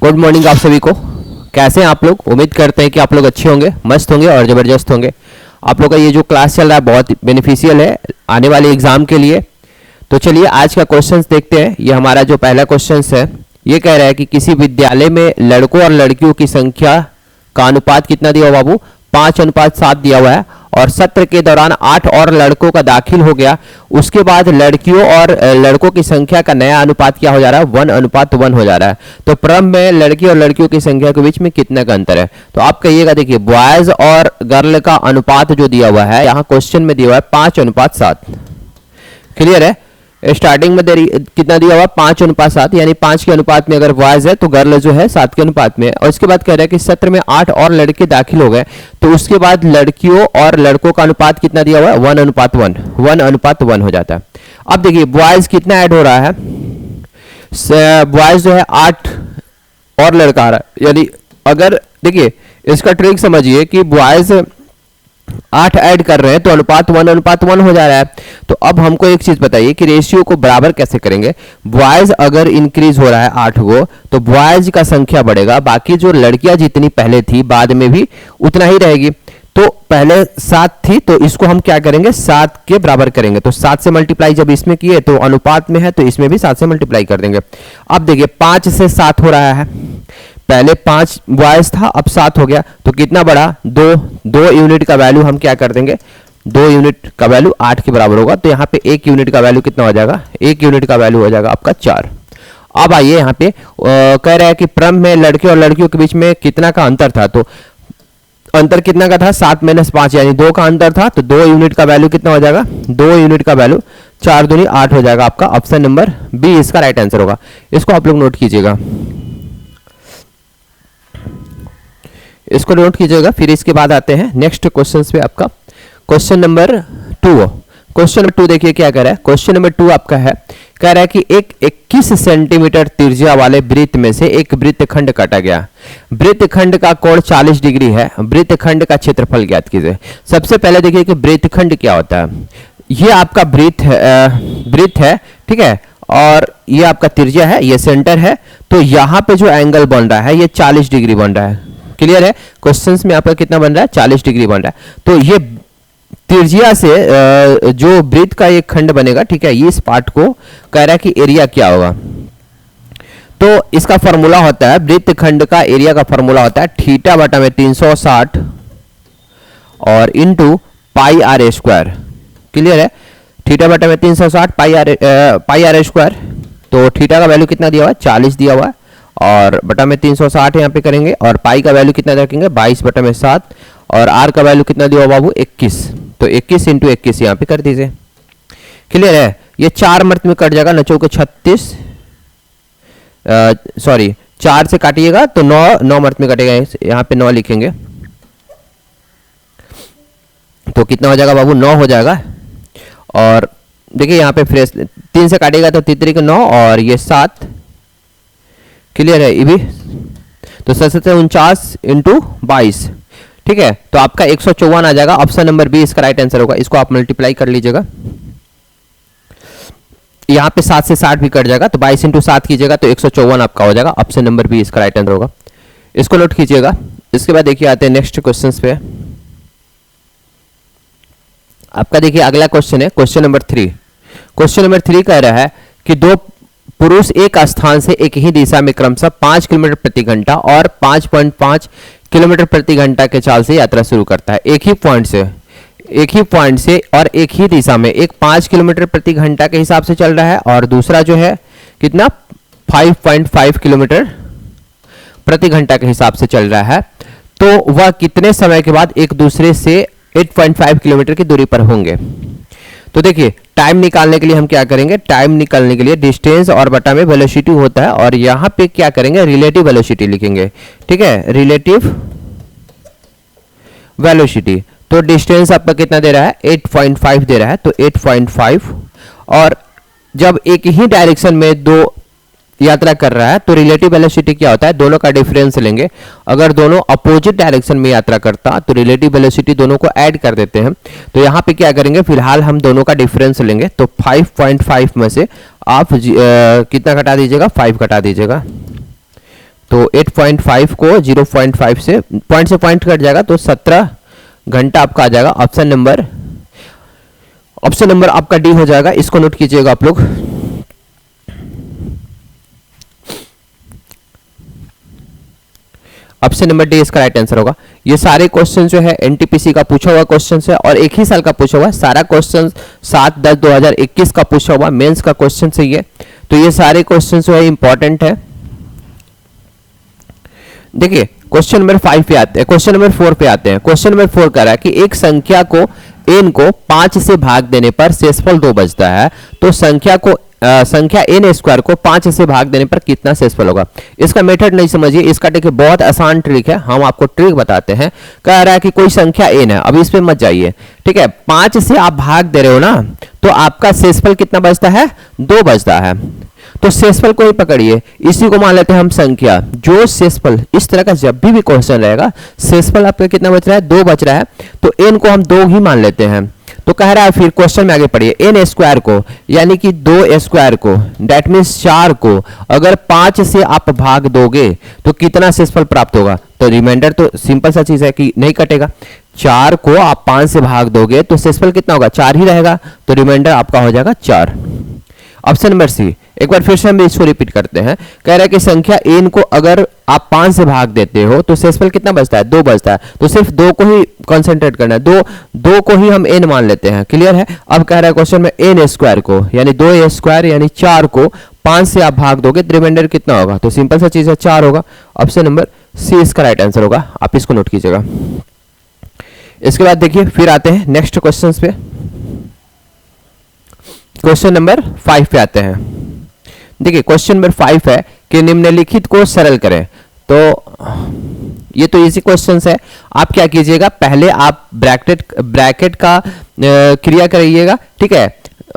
Good morning आप सभी को। कैसे हैं आप लोग? उम्मीद करते हैं कि आप लोग अच्छे होंगे, मस्त होंगे और ज़बरदस्त होंगे। आप लोग का ये जो क्लास चल रहा है बहुत बेनिफिशियल है आने वाले एग्जाम के लिए। तो चलिए आज का क्वेश्चंस देखते हैं। ये हमारा जो पहला क्वेश्चंस है ये कह रहा है कि किसी विद्यालय में लड़कों और लड़कियों की संख्या का अनुपात कितना दिया हुआ बाबू? 5:7 दिया हुआ है और सत्र के दौरान 8 और लड़कों का दाखिल हो गया। उसके बाद लड़कियों और लड़कों की संख्या का नया अनुपात क्या हो जा रहा है? 1:1 हो जा रहा है। तो क्रम में लड़की और लड़कियों की संख्या के बीच में कितना का अंतर है? तो आप कहिएगा, देखिए बॉयज और गर्ल का अनुपात जो दिया हुआ है यहाँ क्वेश्चन में दिया हुआ है 5:7। क्लियर है? स्टार्टिंग में कितना दिया हुआ? 5:7, यानी 5 के अनुपात में अगर बॉयज है तो गर्ल जो है 7 के अनुपात में। और इसके बाद कह रहा है कि सत्र में 8 और लड़के दाखिल हो गए, तो उसके बाद लड़कियों और लड़कों का अनुपात कितना दिया हुआ है? 1:1 हो जाता है। अब देखिए बॉयज कितना ऐड हो रहा है? बॉयज जो है 8 और लड़का आ रहा है, यानी अगर देखिए इसका ट्रिक समझिए कि बॉयज 8 ऐड कर रहे हैं तो अनुपात 1:1 हो जा रहा है। तो अब हमको एक चीज बताइए कि रेशियो को बराबर कैसे करेंगे? बॉयज अगर इंक्रीज हो रहा है 8 गो तो बॉयज का संख्या बढ़ेगा, बाकी जो लड़कियां जितनी पहले थी बाद में भी उतना ही रहेगी। तो पहले 7 थी तो इसको हम क्या करेंगे? 7 के बराबर करेंगे। तो 7 से मल्टीप्लाई जब इसमें किए तो अनुपात में है तो इसमें भी 7 से मल्टीप्लाई कर देंगे। अब देखिए 5 से 7 हो रहा है, पहले 5 बॉयज था अब 7 हो गया, तो कितना बढ़ा? 2 यूनिट का वैल्यू हम क्या कर देंगे? 2 यूनिट का वैल्यू 8 के बराबर होगा। तो यहाँ पे 1 यूनिट का वैल्यू कितना हो जाएगा? 1 यूनिट का वैल्यू हो जाएगा आपका 4। अब आइए यहाँ पे कह रहा है कि क्रम में लड़के और लड़कियों के बीच में कितना का अंतर था? तो अंतर कितना का था? 7 - 5 यानी 2 का अंतर था। तो 2 यूनिट का वैल्यू कितना हो जाएगा? 2 यूनिट का वैल्यू 4 दूनी 8 हो जाएगा। आपका ऑप्शन नंबर बी इसका राइट आंसर होगा। इसको आप लोग नोट कीजिएगा, इसको नोट कीजिएगा। फिर इसके बाद आते हैं नेक्स्ट क्वेश्चन पे। आपका क्वेश्चन नंबर 2। क्वेश्चन नंबर 2 देखिए क्या कह रहा है। क्वेश्चन नंबर 2 आपका है, कह रहा है कि एक 21 सेंटीमीटर त्रिज्या वाले वृत्त में से एक वृत्तखंड काटा गया। वृत्तखंड का कोण 40 डिग्री है। वृत्तखंड का क्षेत्रफल ज्ञात कीजिए। सबसे पहले देखिए कि वृत्तखंड क्या होता है। ये आपका वृत्त है, ठीक है, और ये आपका त्रिज्या है, ये सेंटर है। तो यहाँ पे जो एंगल बन रहा है ये 40 डिग्री बन रहा है। क्लियर है? क्वेश्चंस में आपका कितना बन रहा है? 40 डिग्री बन रहा है। तो ये त्रिज्या से जो वृत्त का एक खंड बनेगा, ठीक है, इस पार्ट को कह रहा है कि एरिया क्या होगा। तो इसका फॉर्मूला होता है, वृत्त खंड का एरिया का फॉर्मूला होता है θ/360 और इंटू πr²। क्लियर है? θ/360 πr²। तो थीटा का वैल्यू कितना दिया हुआ है? 40 दिया हुआ है और बटा में 360 यहाँ पे करेंगे और पाई का वैल्यू कितना रखेंगे? 22/7 और आर का वैल्यू कितना दिया बाबू? 21। तो 21 × 21 यहाँ पे कर दीजिए। क्लियर है? ये 4 मर्त में कट जाएगा, नचो को 36, सॉरी 4 से काटिएगा तो 9 मर्त में कटेगा, यहाँ पे 9 लिखेंगे तो कितना हो जाएगा बाबू? 9 हो जाएगा। और देखिए यहाँ पे फ्रेश 3 से काटिएगा तो 3 × 9 और ये 7। क्लियर है? ये भी तो 49 × 22, ठीक है, तो आपका 154 आ जाएगा। ऑप्शन नंबर बी इसका राइट आंसर होगा। इसको आप मल्टीप्लाई कर लीजिएगा, यहाँ पे 7 से 60 भी कट जाएगा तो 22 × 7 कीजिएगा तो 154 आपका हो जाएगा। ऑप्शन नंबर बी इसका राइट आंसर होगा। इसको नोट कीजिएगा। इसके बाद देखिए आते हैं नेक्स्ट क्वेश्चन पे। आपका देखिए अगला क्वेश्चन है क्वेश्चन नंबर 3। क्वेश्चन नंबर 3 कह रहा है कि दो पुरुष एक स्थान से एक ही दिशा में क्रमशः 5 किलोमीटर प्रति घंटा और 5.5 किलोमीटर प्रति घंटा के चाल से यात्रा शुरू करता है। एक ही पॉइंट से और एक ही दिशा में एक 5 किलोमीटर प्रति घंटा के हिसाब से चल रहा है और दूसरा जो है कितना 5.5 किलोमीटर प्रति घंटा के हिसाब से चल रहा है। तो वह कितने समय के बाद एक दूसरे से 8.5 किलोमीटर की दूरी पर होंगे? तो देखिए टाइम निकालने के लिए हम क्या करेंगे? टाइम निकालने के लिए डिस्टेंस और बटा में वेलोसिटी होता है और यहाँ पे क्या करेंगे? रिलेटिव वेलोसिटी लिखेंगे, ठीक है, रिलेटिव वेलोसिटी। तो डिस्टेंस आपका कितना दे रहा है? 8.5 दे रहा है, तो 8.5। और जब एक ही डायरेक्शन में दो यात्रा कर रहा है तो रिलेटिव वेलोसिटी क्या होता है? दोनों का डिफरेंस लेंगे। अगर दोनों अपोजिट डायरेक्शन में यात्रा करता तो रिलेटिव वेलोसिटी दोनों को ऐड कर देते हैं। तो यहाँ पे क्या करेंगे? फिलहाल हम दोनों का डिफरेंस लेंगे। तो 5.5 में से आप कितना घटा दीजिएगा? 5 घटा दीजिएगा। तो 8.5 को 0.5 से पॉइंट कट जाएगा तो 17 घंटा आपका आ जाएगा। ऑप्शन नंबर आपका डी हो जाएगा। इसको नोट कीजिएगा आप लोग। ऑप्शन नंबर डी इसका राइट आंसर होगा। ये सारे क्वेश्चन जो है एनटीपीसी का पूछा हुआ क्वेश्चन है और एक ही साल का पूछा हुआ। सारा क्वेश्चन 7/10/2021 का पूछा हुआ मेंस का क्वेश्चन है ये। तो ये सारे क्वेश्चन जो है इंपॉर्टेंट है। देखिए क्वेश्चन नंबर 5 पे आते हैं, क्वेश्चन नंबर 4 पे आते हैं। क्वेश्चन नंबर 4 कह रहा है कि एक संख्या को n को 5 से भाग देने पर शेषफल 2 बचता है, तो संख्या n स्क्वायर को 5 से भाग देने पर कितना शेषफल होगा। इसका मेथड नहीं समझिए, इसका ट्रिक बहुत आसान ट्रिक है, हम आपको ट्रिक बताते हैं। कह रहा है कि कोई संख्या n है, अब इस पे मत जाइए, ठीक है। 5 से आप भाग दे रहे हो ना, तो आपका शेषफल कितना बचता है, 2 बचता है। तो शेषफल को ही पकड़िए, इसी को मान लेते हैं हम संख्या। जो शेषफल इस तरह का जब भी क्वेश्चन रहेगा, शेषफल आपका कितना बच रहा है, 2 बच रहा है, तो n को हम 2 ही मान लेते हैं। तो कह रहा है फिर क्वेश्चन में आगे पढ़िए, n स्क्वायर को यानी कि 2 स्क्वायर को, दैट मीन्स 4 को अगर 5 से आप भाग दोगे तो कितना शेषफल प्राप्त होगा। तो रिमाइंडर तो सिंपल सा चीज है कि नहीं कटेगा। 4 को आप 5 से भाग दोगे तो शेषफल कितना होगा, 4 ही रहेगा। तो रिमाइंडर आपका हो जाएगा 4। ऑप्शन नंबर सी, एक बार फिर से हम इसको रिपीट करते हैं। कह रहा है कि संख्या n को अगर आप 5 से भाग देते हो तो शेषफल कितना बचता है, 2 बचता है। तो सिर्फ 2 को ही कंसंट्रेट करना है, 2 को ही हम n मान लेते हैं। क्लियर है। अब कह रहा है क्वेश्चन में n स्क्वायर को यानी 2 स्क्वायर यानी 4 को 5 से आप भाग दोगे तो रिमाइंडर कितना होगा। तो सिंपल सा चीज है, 4 होगा। ऑप्शन नंबर सी इसका राइट आंसर होगा, आप इसको नोट कीजिएगा। इसके बाद देखिए फिर आते हैं नेक्स्ट क्वेश्चन पे। क्वेश्चन नंबर 5 पे आते हैं। देखिए क्वेश्चन नंबर 5 है कि निम्नलिखित को सरल करें। तो ये तो इजी क्वेश्चन है। आप क्या कीजिएगा, पहले आप ब्रैकेट का क्रिया करिएगा, ठीक है।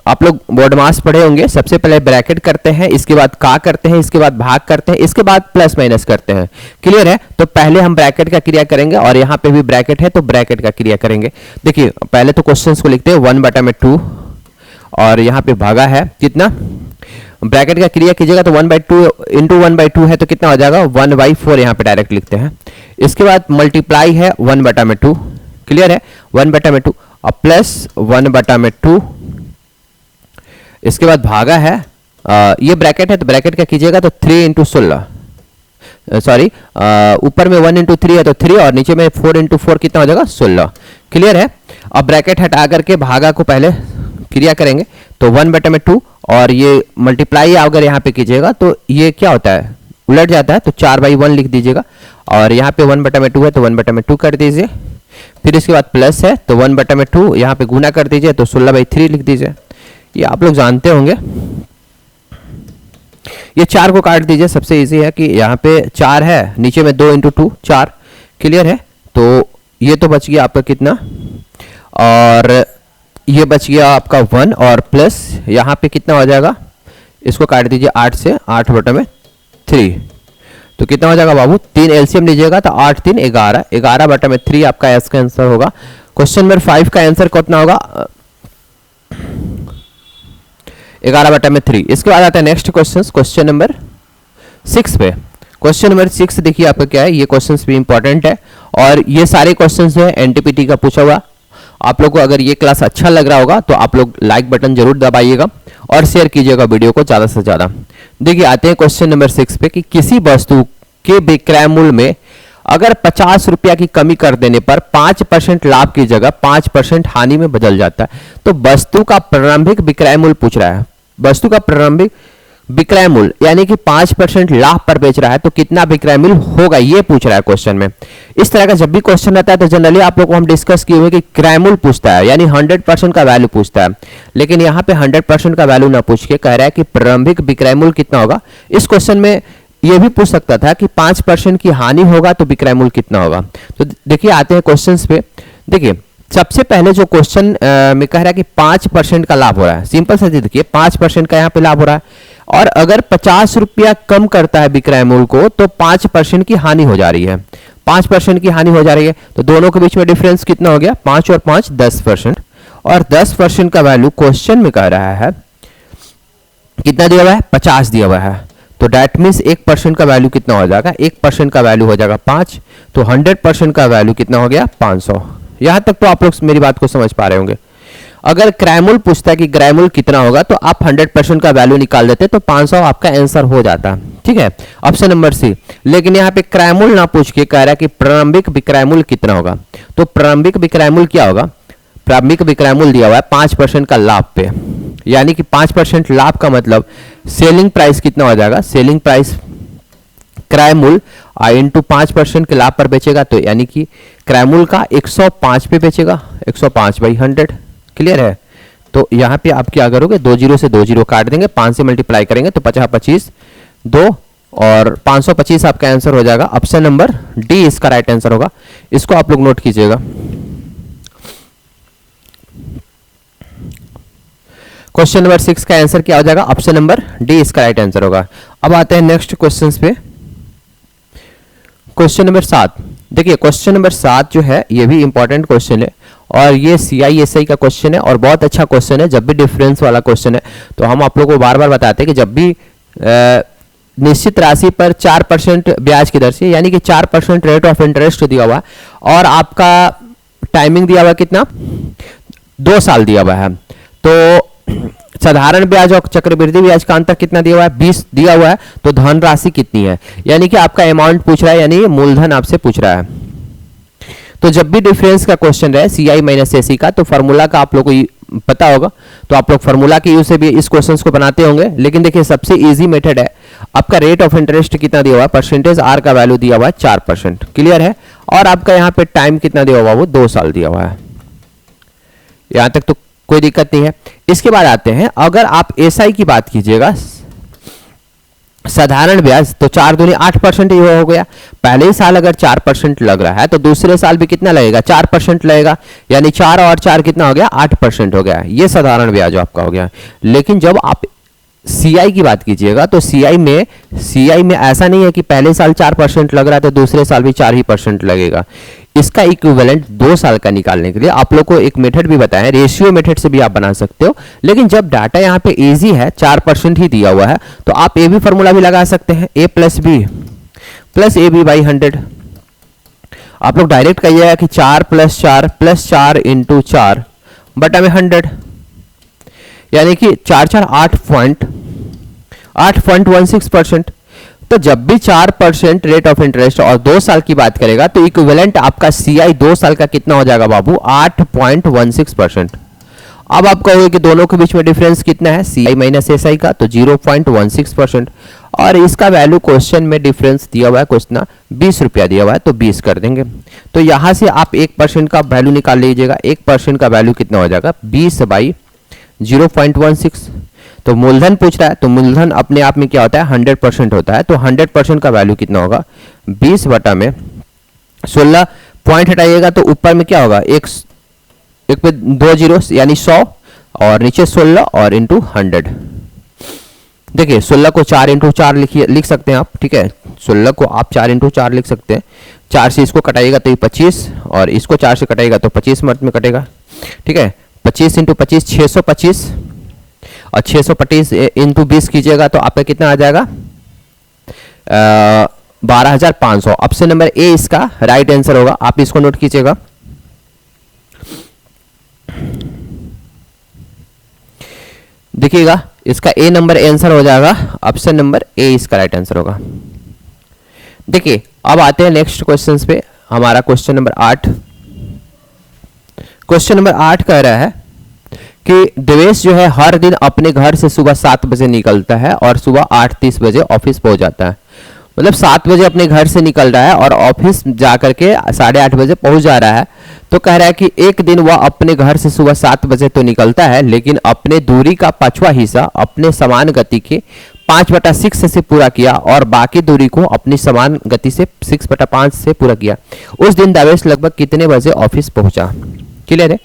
आप लोग बॉडमास पढ़े होंगे। सबसे पहले ब्रैकेट करते हैं, इसके बाद का करते हैं, इसके बाद भाग करते हैं, इसके बाद प्लस माइनस करते हैं। क्लियर है। तो पहले हम ब्रैकेट का क्रिया करेंगे और यहाँ पे भी ब्रैकेट है तो ब्रैकेट का क्रिया करेंगे। देखिए पहले तो क्वेश्चन को लिखते हैं 1/2 और यहाँ पे भागा है कितना, ब्रैकेट का क्रिया कीजिएगा तो 1/2 इंटू 1/2 है तो कितना हो जाएगा, 1/4 यहाँ पे डायरेक्ट लिखते हैं। इसके बाद मल्टीप्लाई है 1/2। क्लियर है, 1/2 और प्लस 1/2। इसके बाद भागा है, ये ब्रैकेट है तो ब्रैकेट का कीजिएगा तो 3 इंटू 16, सॉरी ऊपर में 1 इंटू 3 है तो 3 और नीचे में 4 इंटू 4 कितना हो जाएगा, 16। क्लियर है। अब ब्रैकेट हटा करके भागा को पहले क्रिया करेंगे तो 1/2 और ये मल्टीप्लाई अगर यहाँ पे कीजिएगा तो ये क्या होता है, उलट जाता है। तो 4/1 लिख दीजिएगा और यहाँ पे 1/2 है तो 1/2 कर दीजिए। फिर इसके बाद प्लस है तो 1/2 यहाँ पे गुना कर दीजिए तो 16/3 लिख दीजिए। ये आप लोग जानते होंगे। ये 4 को काट दीजिए, सबसे इजी है कि यहाँ पे 4 है, नीचे में 2 इंटू 2 4। क्लियर है। तो ये तो बच गया आपका कितना, और ये बच गया आपका 1 और प्लस यहाँ पे कितना हो जाएगा, इसको काट दीजिए 8 से, 8/3 तो कितना हो जाएगा बाबू, 3 एलसीएम लीजिएगा तो 8 3 11, 11/3 आपका इसका आंसर होगा। क्वेश्चन नंबर 5 का आंसर कितना होगा, 11/3। इसके बाद आता है नेक्स्ट क्वेश्चन, क्वेश्चन नंबर 6 पे। क्वेश्चन नंबर 6 देखिए आपका क्या है, ये क्वेश्चन भी इंपॉर्टेंट है और ये सारे क्वेश्चन जो है एनटीपीटी का पूछा हुआ। आप लोग को अगर ये क्लास अच्छा लग रहा होगा तो आप लोग लाइक बटन जरूर दबाइएगा और शेयर कीजिएगा वीडियो को ज़्यादा से ज़्यादा। देखिए आते हैं क्वेश्चन नंबर 6 पे कि किसी वस्तु के विक्रय मूल्य में अगर 50 रुपया की कमी कर देने पर 5% लाभ की जगह 5% हानि में बदल जाता है। तो वस्तु का प्रारंभिक विक्रय मूल्य पूछ रहा है। वस्तु का प्रारंभिक विक्रय मूल्य यानी कि 5% लाभ पर बेच रहा है तो कितना विक्रय मूल्य होगा, ये पूछ रहा है क्वेश्चन में। इस तरह का जब भी क्वेश्चन आता है तो जनरली आप लोग को हम डिस्कस किए हुए कि क्रय मूल्य पूछता है यानी 100% का वैल्यू पूछता है, लेकिन यहाँ पे 100% का वैल्यू ना पूछ के कह रहा है कि प्रारंभिक विक्रय मूल्य कितना होगा। इस क्वेश्चन में ये भी पूछ सकता था कि 5% की हानि होगा तो विक्रय मूल्य कितना होगा। तो देखिए आते हैं क्वेश्चन पे। देखिए सबसे पहले जो क्वेश्चन में कह रहा है कि 5% का लाभ हो रहा है, सिंपल सा देखिए 5% का यहाँ पे लाभ हो रहा है और अगर 50 रुपया कम करता है विक्रय मूल्य को तो 5% की हानि हो जा रही है। 5% की हानि हो जा रही है तो दोनों के बीच में डिफरेंस कितना हो गया, 5 और 5 10%, और 10% का वैल्यू क्वेश्चन में कह रहा है कितना दिया हुआ है, 50 दिया हुआ है। तो डैट मीन्स 1% का वैल्यू कितना हो जाएगा, 1% का वैल्यू हो जाएगा 5, तो 100% का वैल्यू कितना हो गया 500। यहाँ तक तो आप लोग मेरी बात को समझ पा रहे होंगे। अगर क्रैमूल पूछता है कि क्रैमूल कितना होगा तो आप 100% का वैल्यू निकाल देते तो 500 आपका आंसर हो जाता। ठीक है, ऑप्शन नंबर सी। लेकिन यहाँ पे क्रैमूल ना पूछ के कह रहा है कि प्रारंभिक विक्रयमूल्य कितना होगा। तो प्रारंभिक विक्रयमूल्य क्या होगा, प्रारंभिक विक्रयमूल्य दिया हुआ है 5% का लाभ पे, यानी कि 5% लाभ का मतलब सेलिंग प्राइस कितना हो जाएगा, सेलिंग प्राइस क्रय मूल्य इंटू 5% के लाभ पर बेचेगा, तो यानी कि क्रय मूल्य का 105 पे बेचेगा, 105/100। क्लियर है। तो यहाँ पे आप क्या करोगे, 2 जीरो से 2 जीरो काट देंगे, 5 से मल्टीप्लाई करेंगे तो 50 25 2 और 525 आपका आंसर हो जाएगा। ऑप्शन नंबर डी इसका राइट आंसर होगा। इसको आप लोग नोट कीजिएगा। क्वेश्चन नंबर 6 का आंसर क्या हो जाएगा, ऑप्शन नंबर डी इसका राइट आंसर होगा। अब आते हैं नेक्स्ट क्वेश्चंस पे। क्वेश्चन नंबर 7, देखिए क्वेश्चन नंबर 7 जो है ये भी इंपॉर्टेंट क्वेश्चन है और ये CISI का क्वेश्चन है और बहुत अच्छा क्वेश्चन है। जब भी डिफरेंस वाला क्वेश्चन है तो हम आप लोगों को बार बार बताते हैं कि जब भी निश्चित राशि पर 4% ब्याज की दर से, यानी कि 4% रेट ऑफ इंटरेस्ट दिया हुआ है और आपका टाइमिंग दिया हुआ है कितना, 2 साल दिया हुआ है, तो साधारण ब्याज और चक्रवृद्धि ब्याज का अंतर कितना दिया हुआ है, 20 दिया हुआ है, तो धनराशि कितनी है, यानी कि आपका अमाउंट पूछ रहा है, यानी मूलधन आपसे पूछ रहा है। तो जब भी डिफरेंस का क्वेश्चन रहे CI माइनस SC का, तो फार्मूला का आप लोग को पता होगा, तो आप लोग फार्मूला के यूज से भी इस क्वेश्चन को बनाते होंगे। लेकिन देखिए सबसे इजी मेथड है, आपका रेट ऑफ इंटरेस्ट कितना दिया हुआ है, परसेंटेज R का वैल्यू दिया हुआ है 4%। क्लियर है। और आपका यहाँ पे टाइम कितना दिया हुआ है, वो 2 साल दिया हुआ है। यहां तक तो कोई दिक्कत नहीं है। इसके बाद आते हैं, अगर आप SI की बात कीजिएगा, साधारण ब्याज, तो 4 दूनी 8% ही हो गया। पहले ही साल अगर 4% लग रहा है तो दूसरे साल भी कितना लगेगा, 4% लगेगा, यानी 4 और 4 कितना हो गया, 8% हो गया। ये साधारण ब्याज आपका हो गया। लेकिन जब आप CI की बात कीजिएगा तो CI में ऐसा नहीं है कि पहले साल 4% लग रहा है तो दूसरे साल भी 4% लगेगा। इसका इक्विवेलेंट 2 साल का निकालने के लिए आप लोग को एक मेथड भी बताएं, रेशियो मेथड से भी आप बना सकते हो। लेकिन जब डाटा यहाँ पे इजी है, 4% ही दिया हुआ है, तो आप ये भी फॉर्मूला भी लगा सकते हैं, A + B + AB/100। आप लोग डायरेक्ट कहिएगा कि 4 + 4 + 4 × 4 बटा में 100, यानी कि 4 4 8.16%। तो जब भी 4% रेट ऑफ इंटरेस्ट और 2 साल की बात करेगा तो इक्विवेलेंट आपका CI 2 साल का कितना हो जाएगा बाबू, 8.16%। अब आप कहोगे कि दोनों के बीच में डिफरेंस कितना है, CI माइनस SI का, तो 0.16%। और इसका वैल्यू क्वेश्चन में डिफरेंस दिया हुआ है, कितना 20 रुपया दिया हुआ है, तो 20 कर देंगे। तो यहां से आप 1% का वैल्यू निकाल लीजिएगा। 1% का वैल्यू कितना हो जाएगा, 20/0.16। तो मूलधन पूछ रहा है, तो मूलधन अपने आप में क्या होता है, 100% होता है। तो 100% का वैल्यू कितना होगा, 20 बटा में 16, पॉइंट हटाइएगा तो ऊपर में क्या होगा, एक पे 2 जीरो यानी 100 और नीचे 16 और इंटू 100। देखिए 16 को 4 × 4 लिख सकते हैं आप। ठीक है, 16 को आप 4 × 4 लिख सकते हैं। 4 से इसको कटाइएगा तो ये 25 और इसको 4 से कटाइएगा तो 25 मिनट में कटेगा। ठीक है, 25 × 25 625 और 625 × 20 कीजिएगा तो आपका कितना आ जाएगा, 12,500। ऑप्शन नंबर ए इसका राइट आंसर होगा। आप इसको नोट कीजिएगा। देखिएगा इसका ए नंबर आंसर हो जाएगा, ऑप्शन नंबर ए इसका राइट आंसर होगा। देखिए अब आते हैं नेक्स्ट क्वेश्चंस पे। हमारा क्वेश्चन नंबर 8, क्वेश्चन नंबर 8 कह रहा है कि देवेश जो है हर दिन अपने घर से सुबह 7 बजे निकलता है और सुबह 8:30 बजे ऑफिस पहुंच जाता है। मतलब 7 बजे अपने घर से निकल रहा है और ऑफिस जाकर के 8:30 बजे पहुंच जा रहा है। तो कह रहा है कि एक दिन वह अपने घर से सुबह 7 बजे तो निकलता है, लेकिन अपने दूरी का 5वां हिस्सा अपने समान गति के 5/6 से पूरा किया और बाकी दूरी को अपनी समान गति से 6/5 से पूरा किया। उस दिन देवेश लगभग कितने बजे ऑफिस पहुंचा। क्लियर है।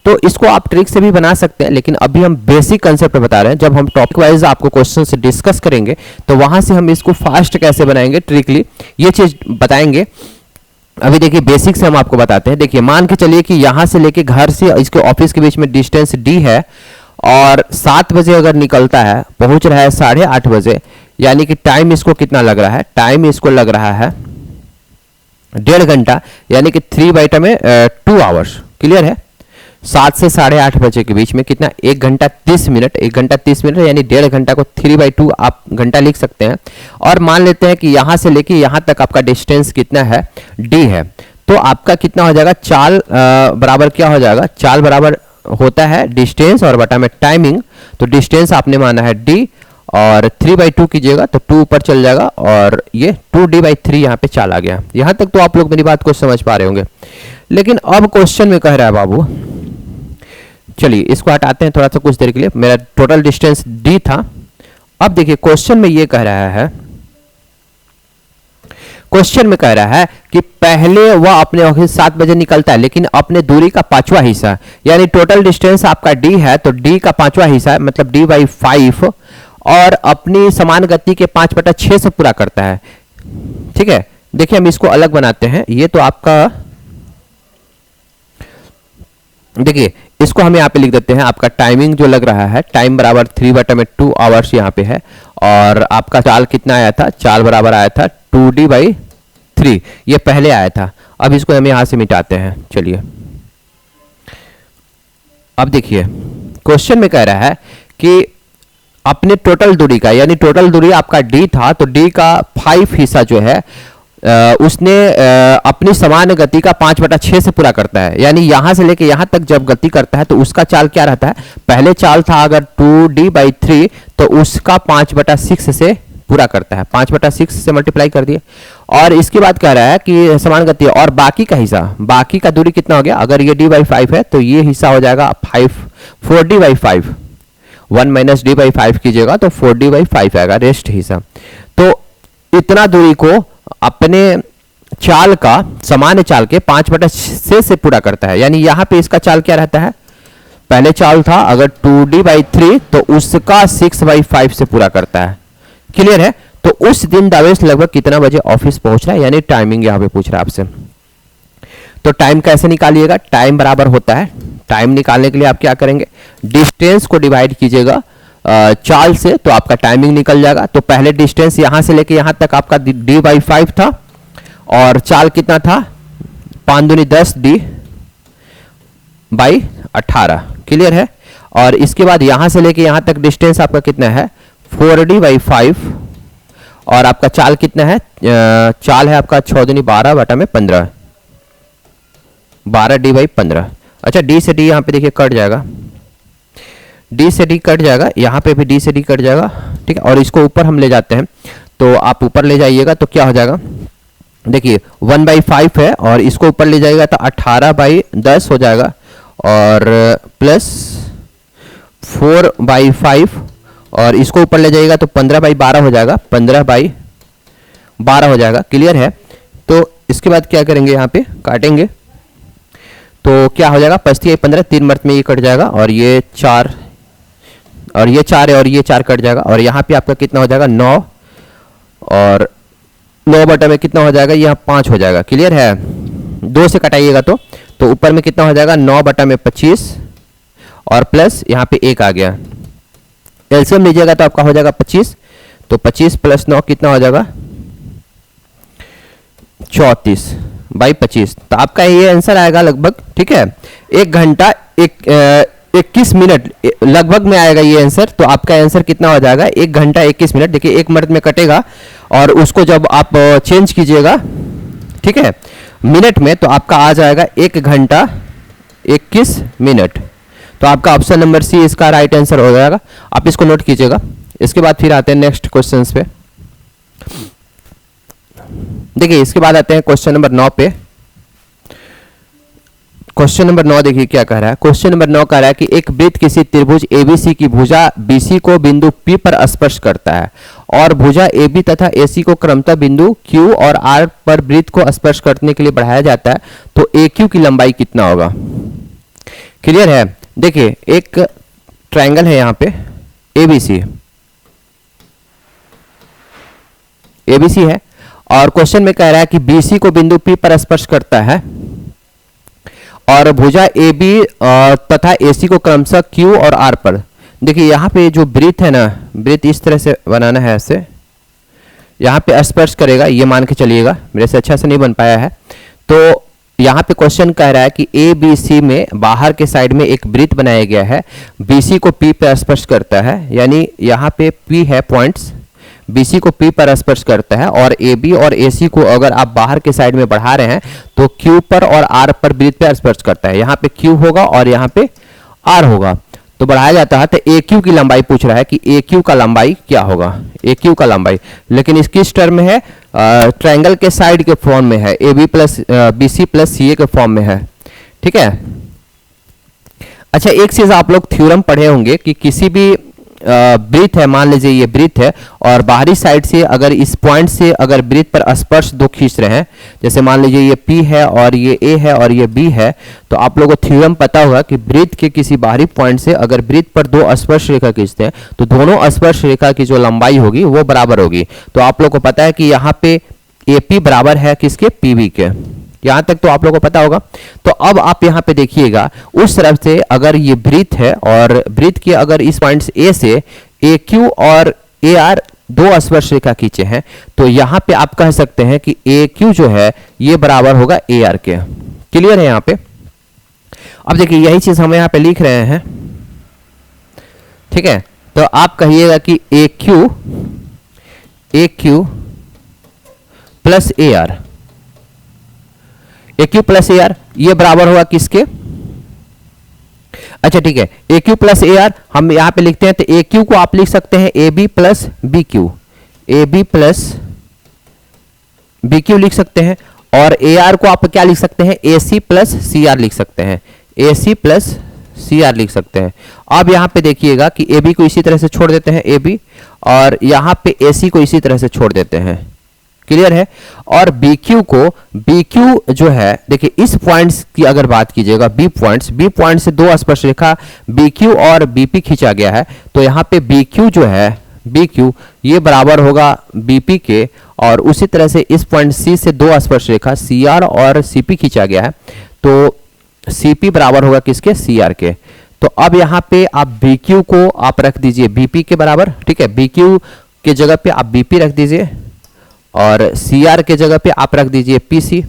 तो इसको आप ट्रिक से भी बना सकते हैं, लेकिन अभी हम बेसिक कंसेप्ट बता रहे हैं। जब हम टॉपिक वाइज आपको क्वेश्चन से डिस्कस करेंगे तो वहां से हम इसको फास्ट कैसे बनाएंगे, ट्रिकली ये चीज बताएंगे। अभी देखिए बेसिक से हम आपको बताते हैं। देखिए मान के चलिए कि यहां से लेके घर से इसके ऑफिस के बीच में डिस्टेंस D है और 7 बजे अगर निकलता है, पहुंच रहा है 8:30 बजे, यानी कि टाइम इसको कितना लग रहा है, टाइम इसको लग रहा है 1.5 घंटा, यानी कि 3/2 में 2 आवर्स। क्लियर है। 7 से 8:30 बजे के बीच में कितना, 1 घंटा 30 मिनट, 1 घंटा 30 मिनट यानी 1.5 घंटा को 3/2 आप घंटा लिख सकते हैं। और मान लेते हैं कि यहाँ से लेके यहाँ तक आपका डिस्टेंस कितना है, d है। तो आपका कितना हो जाएगा, चाल बराबर क्या हो जाएगा, चाल बराबर होता है डिस्टेंस और बटा में टाइमिंग। तो डिस्टेंस आपने माना है d और 3/2 कीजिएगा तो 2 ऊपर चल जाएगा और ये 2d/3 यहाँ पे चाल आ गया। यहाँ तक तो आप लोग मेरी बात को समझ पा रहे होंगे। लेकिन अब क्वेश्चन में कह रहा है बाबू, चलिए इसको हटाते हैं थोड़ा सा कुछ देर के लिए, मेरा टोटल डिस्टेंस d था। अब देखिए क्वेश्चन में ये कह रहा है, क्वेश्चन में कह रहा है कि पहले वह अपने ऑफिस 7 बजे निकलता है, लेकिन अपने दूरी का 5वां हिस्सा, यानी टोटल डिस्टेंस आपका d है तो d का 5वां हिस्सा है मतलब d/5 और अपनी समान गति के 5/6 से पूरा करता है। ठीक है, देखिए हम इसको अलग बनाते हैं। ये तो आपका, देखिए इसको हम यहाँ पे लिख देते हैं, आपका टाइमिंग जो लग रहा है, टाइम बराबर 3/2 आवर्स यहाँ पे है। और आपका चाल कितना आया था, चाल बराबर आया था 2d/3, ये पहले आया था। अब इसको हम यहाँ से मिटाते हैं। चलिए अब देखिए क्वेश्चन में कह रहा है कि अपने टोटल दूरी का, यानी टोटल दूरी आपका d था तो d का 5 हिस्सा जो है उसने अपनी समान गति का 5/6 से पूरा करता है। यानी यहां से लेके यहां तक जब गति करता है तो उसका चाल क्या रहता है, पहले चाल था अगर 2d/3 तो उसका 5/6 से पूरा करता है, 5/6 से मल्टीप्लाई कर दिए। और इसके बाद कह रहा है कि समान गति और बाकी का हिस्सा, बाकी का दूरी कितना हो गया, अगर ये d/5 है तो ये हिस्सा हो जाएगा 4d/5, 1 - d/5 कीजिएगा तो 4d/5 आएगा रेस्ट हिस्सा। तो इतना दूरी को अपने चाल का, सामान्य चाल के 5/6 से पूरा करता है। यानी यहां पे इसका चाल क्या रहता है, पहले चाल था अगर 2d/3 तो उसका 6/5 से पूरा करता है। क्लियर है। तो उस दिन दावेश लगभग कितना बजे ऑफिस पहुंच रहा है, यानी टाइमिंग यहां पे पूछ रहा है आपसे। तो टाइम कैसे निकालिएगा, टाइम बराबर होता है, टाइम निकालने के लिए आप क्या करेंगे, डिस्टेंस को डिवाइड कीजिएगा चाल से तो आपका टाइमिंग निकल जाएगा। तो पहले डिस्टेंस यहां से लेके यहां तक आपका d/5 था और चाल कितना था, 5 दूनी 10 d/18। क्लियर है। और इसके बाद यहां से लेके यहां तक डिस्टेंस आपका कितना है, 4d/5 और आपका चाल कितना है, चाल है आपका 6 दूनी 12/15, 12d/15। अच्छा d से d यहाँ पे देखिए कट जाएगा, d से d कट जाएगा, यहाँ पे भी d से d कट जाएगा। ठीक है। और इसको ऊपर हम ले जाते हैं तो आप ऊपर ले जाइएगा तो क्या हो जाएगा, देखिए 1/5 है और इसको ऊपर ले जाइएगा तो 18/10 हो जाएगा और प्लस 4/5 और इसको ऊपर ले जाइएगा तो 15/12 हो जाएगा, 15/12 हो जाएगा। क्लियर है। तो इसके बाद क्या करेंगे, यहाँ पे काटेंगे तो क्या हो जाएगा, 5×3 = 15, 3 मर्त में ये कट जाएगा और ये 4 और ये 4 है और ये 4 कट जाएगा। और यहाँ पे आपका कितना हो जाएगा, 9 और 9 में कितना हो जाएगा, यहाँ 5 हो जाएगा। क्लियर है। 2 से कटाइएगा तो ऊपर में कितना हो जाएगा, 9 में 25 और प्लस यहाँ पे 1 आ गया। एलसीएम लीजिएगा तो आपका हो जाएगा 25, तो 25 + 9 कितना हो जाएगा, 34/25। तो आपका ये आंसर आएगा लगभग, ठीक है, 1 घंटा 21 मिनट लगभग में आएगा ये आंसर। तो आपका आंसर कितना हो जाएगा, 1 घंटा 21 मिनट। देखिए 1 मिनट में कटेगा और उसको जब आप चेंज कीजिएगा, ठीक है, मिनट में, तो आपका आ जाएगा 1 घंटा 21 मिनट। तो आपका ऑप्शन नंबर सी इसका राइट आंसर हो जाएगा। आप इसको नोट कीजिएगा। इसके बाद फिर आते हैं नेक्स्ट क्वेश्चंस पे। देखिए इसके बाद आते हैं क्वेश्चन नंबर 9 पे। क्वेश्चन नंबर 9 देखिए क्या कह रहा है। क्वेश्चन नंबर 9 कह रहा है कि एक वृत्त किसी त्रिभुज एबीसी की भुजा बीसी को बिंदु पी पर स्पर्श करता है और भुजा एबी तथा एसी को क्रमशः बिंदु क्यू और आर पर वृत्त को स्पर्श करने के लिए बढ़ाया जाता है, तो ए क्यू की लंबाई कितना होगा। क्लियर है। देखिए एक ट्रायंगल है यहाँ पे एबीसी, एबीसी है और क्वेश्चन में कह रहा है कि बीसी को बिंदु पी पर स्पर्श करता है और भुजा ए बी तथा एसी को क्रमशः क्यू और आर पर। देखिए यहाँ पे जो वृत्त है ना, वृत्त इस तरह से बनाना है ऐसे, यहाँ पे स्पर्श करेगा, ये मान के चलिएगा, मेरे से अच्छा से नहीं बन पाया है। तो यहाँ पे क्वेश्चन कह रहा है कि ए बी सी में बाहर के साइड में एक वृत्त बनाया गया है, BC को P पे स्पर्श करता है, यानी यहाँ पे P है पॉइंट्स, BC को P पर स्पर्श करता है, और AB और AC को अगर आप बाहर के साइड में बढ़ा रहे हैं तो Q पर और R पर वृत्त पे स्पर्श करता है। यहाँ पे Q होगा और यहाँ पे R होगा, तो बढ़ाया जाता है। तो AQ की लंबाई पूछ रहा है कि AQ का लंबाई क्या होगा, AQ का लंबाई, लेकिन इसकी इस टर्म में है, ट्रायंगल के साइड के फॉर्म में है, AB plus BC plus CA के फॉर्म में है, ठीक है। अच्छा, एक चीज आप लोग थ्योरम पढ़े होंगे कि किसी भी वृत्त है, मान लीजिए ये वृत्त है, और बाहरी साइड से अगर इस पॉइंट से अगर वृत्त पर स्पर्श दो खींच रहे हैं, जैसे मान लीजिए ये P है और ये A है और ये B है, तो आप लोगों को थ्योरम पता होगा कि वृत्त के किसी बाहरी पॉइंट से अगर वृत्त पर दो स्पर्श रेखा खींचते हैं तो दोनों स्पर्श रेखा की जो लंबाई होगी वो बराबर होगी। तो आप लोग को पता है कि यहाँ पे AP बराबर है किसके, PB के, यहां तक तो आप लोगों को पता होगा। तो अब आप यहां पे देखिएगा, उस तरफ से अगर ये वृत्त है और वृत्त के अगर इस पॉइंट A से AQ और AR दो स्पर्श रेखा खींचे हैं, तो यहां पे आप कह सकते हैं कि AQ जो है ये बराबर होगा AR के। क्लियर है यहां पे? अब देखिए यही चीज हम यहां पे लिख रहे हैं, ठीक है। तो आप कहिएगा कि AQ plus AR, AQ plus AR ये बराबर होगा किसके, अच्छा ठीक है, AQ प्लस AR हम यहां पे लिखते हैं, तो AQ को आप लिख सकते हैं AB plus BQ, AB plus BQ लिख सकते हैं, और AR को आप क्या लिख सकते हैं, AC प्लस CR लिख सकते हैं, AC प्लस CR लिख सकते हैं। अब यहां पे देखिएगा कि AB को इसी तरह से छोड़ देते हैं AB, और यहां पे AC को इसी तरह से छोड़ देते हैं। क्लियर है? और BQ को, BQ जो है देखिए इस पॉइंट्स की अगर बात कीजिएगा, B पॉइंट से दो स्पर्श रेखा BQ और BP खींचा गया है, तो यहाँ पे BQ जो है, BQ ये बराबर होगा BP के, और उसी तरह से इस पॉइंट C से दो स्पर्श रेखा CR और CP खींचा गया है, तो CP बराबर होगा किसके, CR के। तो अब यहाँ पे आप BQ को आप रख दीजिए BP के बराबर, ठीक है, BQ के जगह पे आप BP रख दीजिए और CR के जगह पे आप रख दीजिए PC,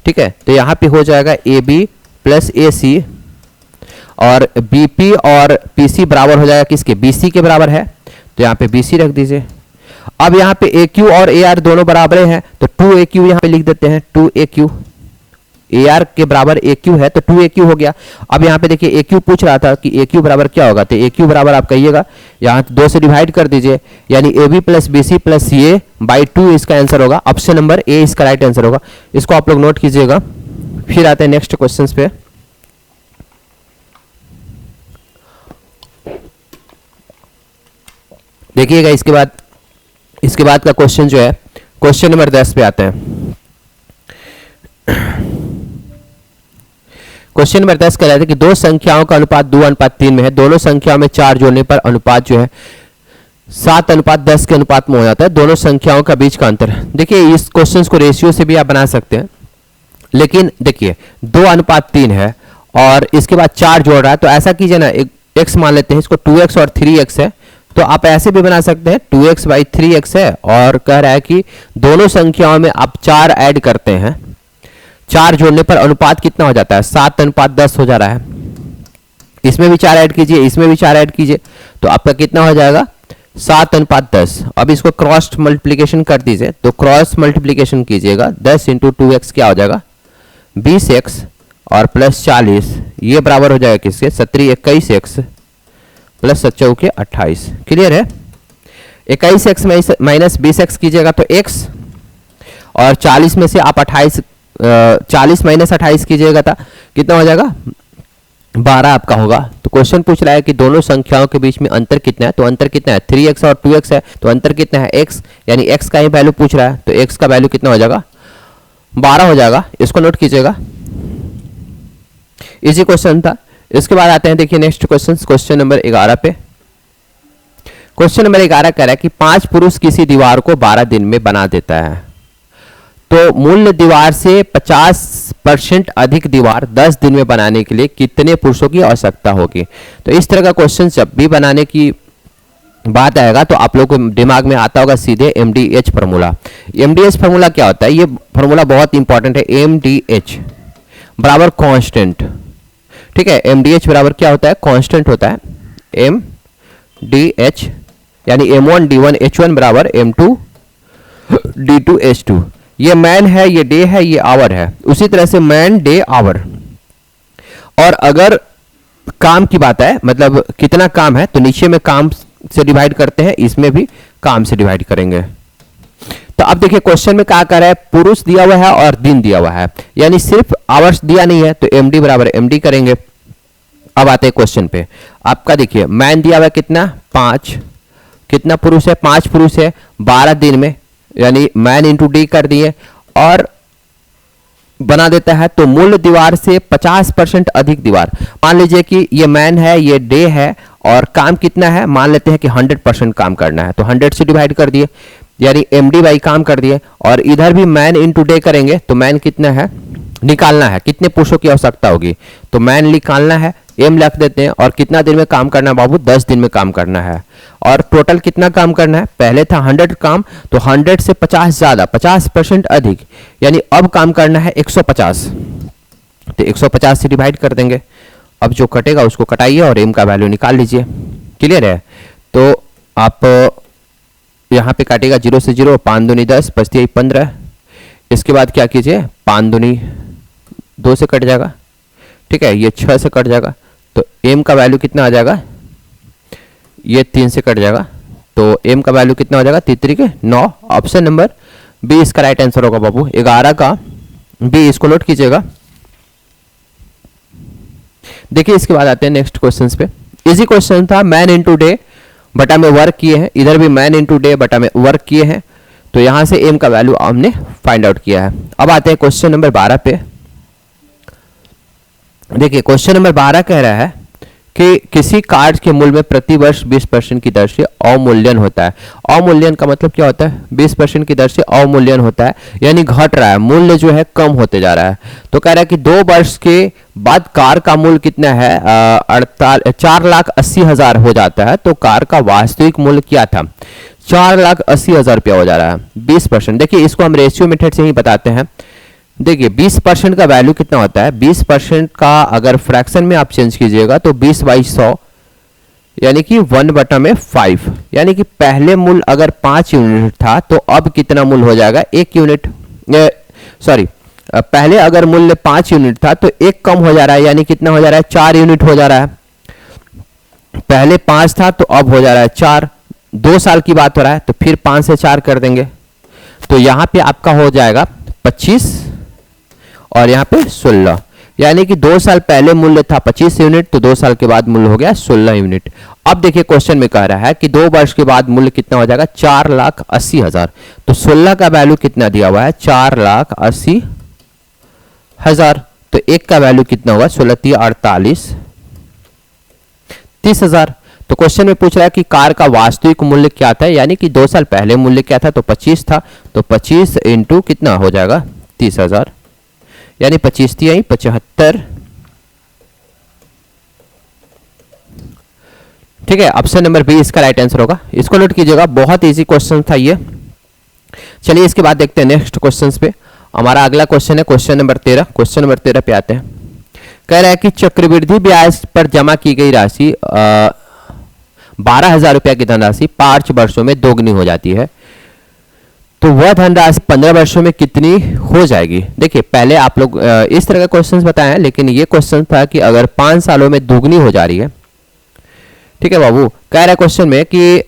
ठीक है। तो यहाँ पे हो जाएगा AB प्लस AC, और BP और PC बराबर हो जाएगा किसके, BC के बराबर है, तो यहाँ पे BC रख दीजिए। अब यहाँ पे AQ और AR दोनों बराबर हैं, तो 2AQ यहाँ पे लिख देते हैं, 2AQ, AR के बराबर AQ है तो 2AQ हो गया। अब यहाँ पे देखिए AQ पूछ रहा था कि AQ बराबर क्या होगा, तो AQ बराबर आप कहिएगा, यहाँ 2 से डिवाइड कर दीजिए, यानी AB plus BC plus CA by 2 इसका आंसर होगा। ऑप्शन नंबर A इसका राइट आंसर होगा। इसको आप लोग नोट कीजिएगा। फिर आते हैं नेक्स्ट क्वेश्चन पे। देखिएगा इसके बाद का क्वेश्चन जो है, क्वेश्चन नंबर 10 पे आते हैं। क्वेश्चन नंबर 10 कह रहे थे कि दो संख्याओं का अनुपात 2:3 में है, दोनों संख्याओं में 4 जोड़ने पर अनुपात जो है 7:10 के अनुपात में हो जाता है। दोनों संख्याओं का बीच का अंतर, देखिए इस क्वेश्चन को रेशियो से भी आप बना सकते हैं, लेकिन देखिए 2:3 है और इसके बाद 4 जोड़ रहा है, तो ऐसा कीजिए ना, एक x मान लेते हैं, इसको 2x और 3x है, तो आप ऐसे भी बना सकते हैं 2x बाई 3x है, और कह रहा है कि दोनों संख्याओं में आप 4 ऐड करते हैं, 4 जोड़ने पर अनुपात कितना हो जाता है, 7:10 हो जा रहा है। इसमें भी 4 ऐड कीजिए, इसमें भी 4 ऐड कीजिए, तो आपका कितना हो जाएगा, 7:10। अब इसको क्रॉस मल्टीप्लीकेशन कर दीजिए, तो क्रॉस मल्टीप्लीकेशन कीजिएगा, 10 इंटू 2x क्या हो जाएगा, 20x और प्लस 40, ये बराबर हो जाएगा किसके, 17 21x प्लस 7 चौके 28। क्लियर है? 21x माइनस 20x कीजिएगा तो x, और 40 में से आप 28 40 माइनस 28 कीजिएगा था कितना हो जाएगा, 12 आपका होगा। तो क्वेश्चन पूछ रहा है कि दोनों संख्याओं के बीच में अंतर कितना है, तो अंतर कितना है, 3x और 2x है, तो अंतर कितना है, x, यानी x का ही वैल्यू पूछ रहा है, तो x का वैल्यू कितना हो जाएगा, 12 हो जाएगा। इसको नोट कीजिएगा, इजी क्वेश्चन था। इसके बाद आते हैं, देखिए नेक्स्ट क्वेश्चन, क्वेश्चन नंबर 11 पे। क्वेश्चन नंबर 11 कह रहा है कि 5 पुरुष किसी दीवार को 12 दिन में बना देता है, तो मूल दीवार से 50% अधिक दीवार 10 दिन में बनाने के लिए कितने पुरुषों की आवश्यकता होगी। तो इस तरह का क्वेश्चन जब भी बनाने की बात आएगा तो आप लोग को दिमाग में आता होगा सीधे एमडीएच फार्मूला। एमडीएच फार्मूला क्या होता है? ये फार्मूला बहुत इंपॉर्टेंट है। एमडीएच बराबर कांस्टेंट, ठीक है। एमडीएच बराबर क्या होता है? कांस्टेंट होता है। एमडीएच यानी M1 D1 H1 बराबर M2 D2 H2। ये मैन है, ये डे है, ये आवर है। उसी तरह से मैन डे आवर। और अगर काम की बात है, मतलब कितना काम है, तो नीचे में काम से डिवाइड करते हैं, इसमें भी काम से डिवाइड करेंगे। तो अब देखिए क्वेश्चन में क्या कर रहा है, पुरुष दिया हुआ है और दिन दिया हुआ है, यानी सिर्फ आवर्स दिया नहीं है, तो एमडी बराबर एमडी करेंगे। अब आते हैं क्वेश्चन पे। आपका देखिए मैन दिया हुआ है कितना? 5। कितना पुरुष है? 5 पुरुष है 12 दिन में, यानी मैन इंटू डी कर दिए और बना देता है। तो मूल दीवार से 50% अधिक दीवार। मान लीजिए कि ये मैन है, ये डे है, और काम कितना है? मान लेते हैं कि 100% काम करना है, तो 100 से डिवाइड कर दिए, यानी एमडी बाई काम कर दिए। और इधर भी मैन इंटू डे करेंगे, तो मैन कितना है निकालना है, कितने पुरुषों की आवश्यकता होगी, तो मैन निकालना है, एम लिख देते हैं। और कितना दिन में काम करना है बाबू? 10 दिन में काम करना है। और टोटल कितना काम करना है? पहले था 100 काम, तो 100 से 50 ज्यादा, 50% अधिक, यानी अब काम करना है 150। तो 150 से डिवाइड कर देंगे। अब जो कटेगा उसको कटाइए और एम का वैल्यू निकाल लीजिए। क्लियर है? तो आप यहाँ पे काटेगा 0 से 0, 5 दूनी 10, बचती है 15। इसके बाद क्या कीजिए, 5 दूनी 2 से कट जाएगा, ठीक है, ये 6 से कट जाएगा, तो एम का वैल्यू कितना आ जाएगा? ये 3 से कट जाएगा, तो एम का वैल्यू कितना हो जाएगा? 3 के 9। ऑप्शन नंबर बी इसका राइट आंसर होगा बाबू। 11 का बी, इसको नोट कीजिएगा। देखिए इसके बाद आते हैं नेक्स्ट क्वेश्चन पे। इजी क्वेश्चन था, मैन इंटू डे बटा में वर्क किए हैं, इधर भी मैन इंटू डे बटा में वर्क किए हैं, तो यहां से एम का वैल्यू हमने फाइंड आउट किया है। अब आते हैं क्वेश्चन नंबर 12 पे। देखिए क्वेश्चन नंबर 12 कह रहा है कि किसी कार्ड के मूल्य में प्रति वर्ष 20% की दर से अवमूल्यन होता है। अवमूल्यन का मतलब क्या होता है? 20% की दर से अवमूल्यन होता है, यानी घट रहा है, मूल्य जो है कम होते जा रहा है। तो कह रहा है कि 2 वर्ष के बाद कार का मूल्य कितना है? 4,80,000 हो जाता है। तो कार का वास्तविक मूल्य क्या था? 4,80,000 रुपया हो जा रहा है। 20%, देखिए इसको हम रेशियो मेथड से ही बताते हैं। देखिए 20% का वैल्यू कितना होता है? 20% का अगर फ्रैक्शन में आप चेंज कीजिएगा तो 20/100, यानी कि 1/5, यानी कि पहले मूल्य अगर 5 यूनिट था तो अब कितना मूल्य हो जाएगा? 1 यूनिट। सॉरी, पहले अगर मूल्य 5 यूनिट था तो 1 कम हो जा रहा है, यानी कितना हो जा रहा है? 4 यूनिट हो जा रहा है। पहले 5 था तो अब हो जा रहा है 4। 2 साल की बात हो रहा है, तो फिर 5 से 4 कर देंगे, तो यहां पे आपका हो जाएगा 25 और यहाँ पे 16, यानी कि 2 साल पहले मूल्य था 25 यूनिट, तो 2 साल के बाद मूल्य हो गया 16 यूनिट। अब देखिए क्वेश्चन में कह रहा है कि 2 वर्ष के बाद मूल्य कितना हो जाएगा? 4,80,000। तो 16 का वैल्यू कितना दिया हुआ है? 4,80,000। तो 1 का वैल्यू कितना होगा? 16 × 48, 30,000। तो क्वेश्चन में पूछ रहा है कि कार का वास्तविक मूल्य क्या था, यानी कि 2 साल पहले मूल्य क्या था? तो 25 था, तो 25 इंटू कितना हो जाएगा? 30,000, यानी 25 × 75। ठीक है, ऑप्शन नंबर बी इसका राइट आंसर होगा। इसको नोट कीजिएगा, बहुत इजी क्वेश्चन था ये। चलिए इसके बाद देखते हैं नेक्स्ट क्वेश्चन पे। हमारा अगला क्वेश्चन है क्वेश्चन नंबर 13। क्वेश्चन नंबर 13 पे आते हैं। कह रहा है कि चक्रवृद्धि ब्याज पर जमा की गई राशि 12,000 रुपया की धनराशि 5 वर्षों में दोगुनी हो जाती है, तो वह धनराशि 15 वर्षों में कितनी हो जाएगी? देखिए पहले आप लोग इस तरह का क्वेश्चन बताए हैं, लेकिन ये क्वेश्चन था कि अगर 5 सालों में दोगुनी हो जा रही है। ठीक है बाबू, कह रहा है क्वेश्चन में कि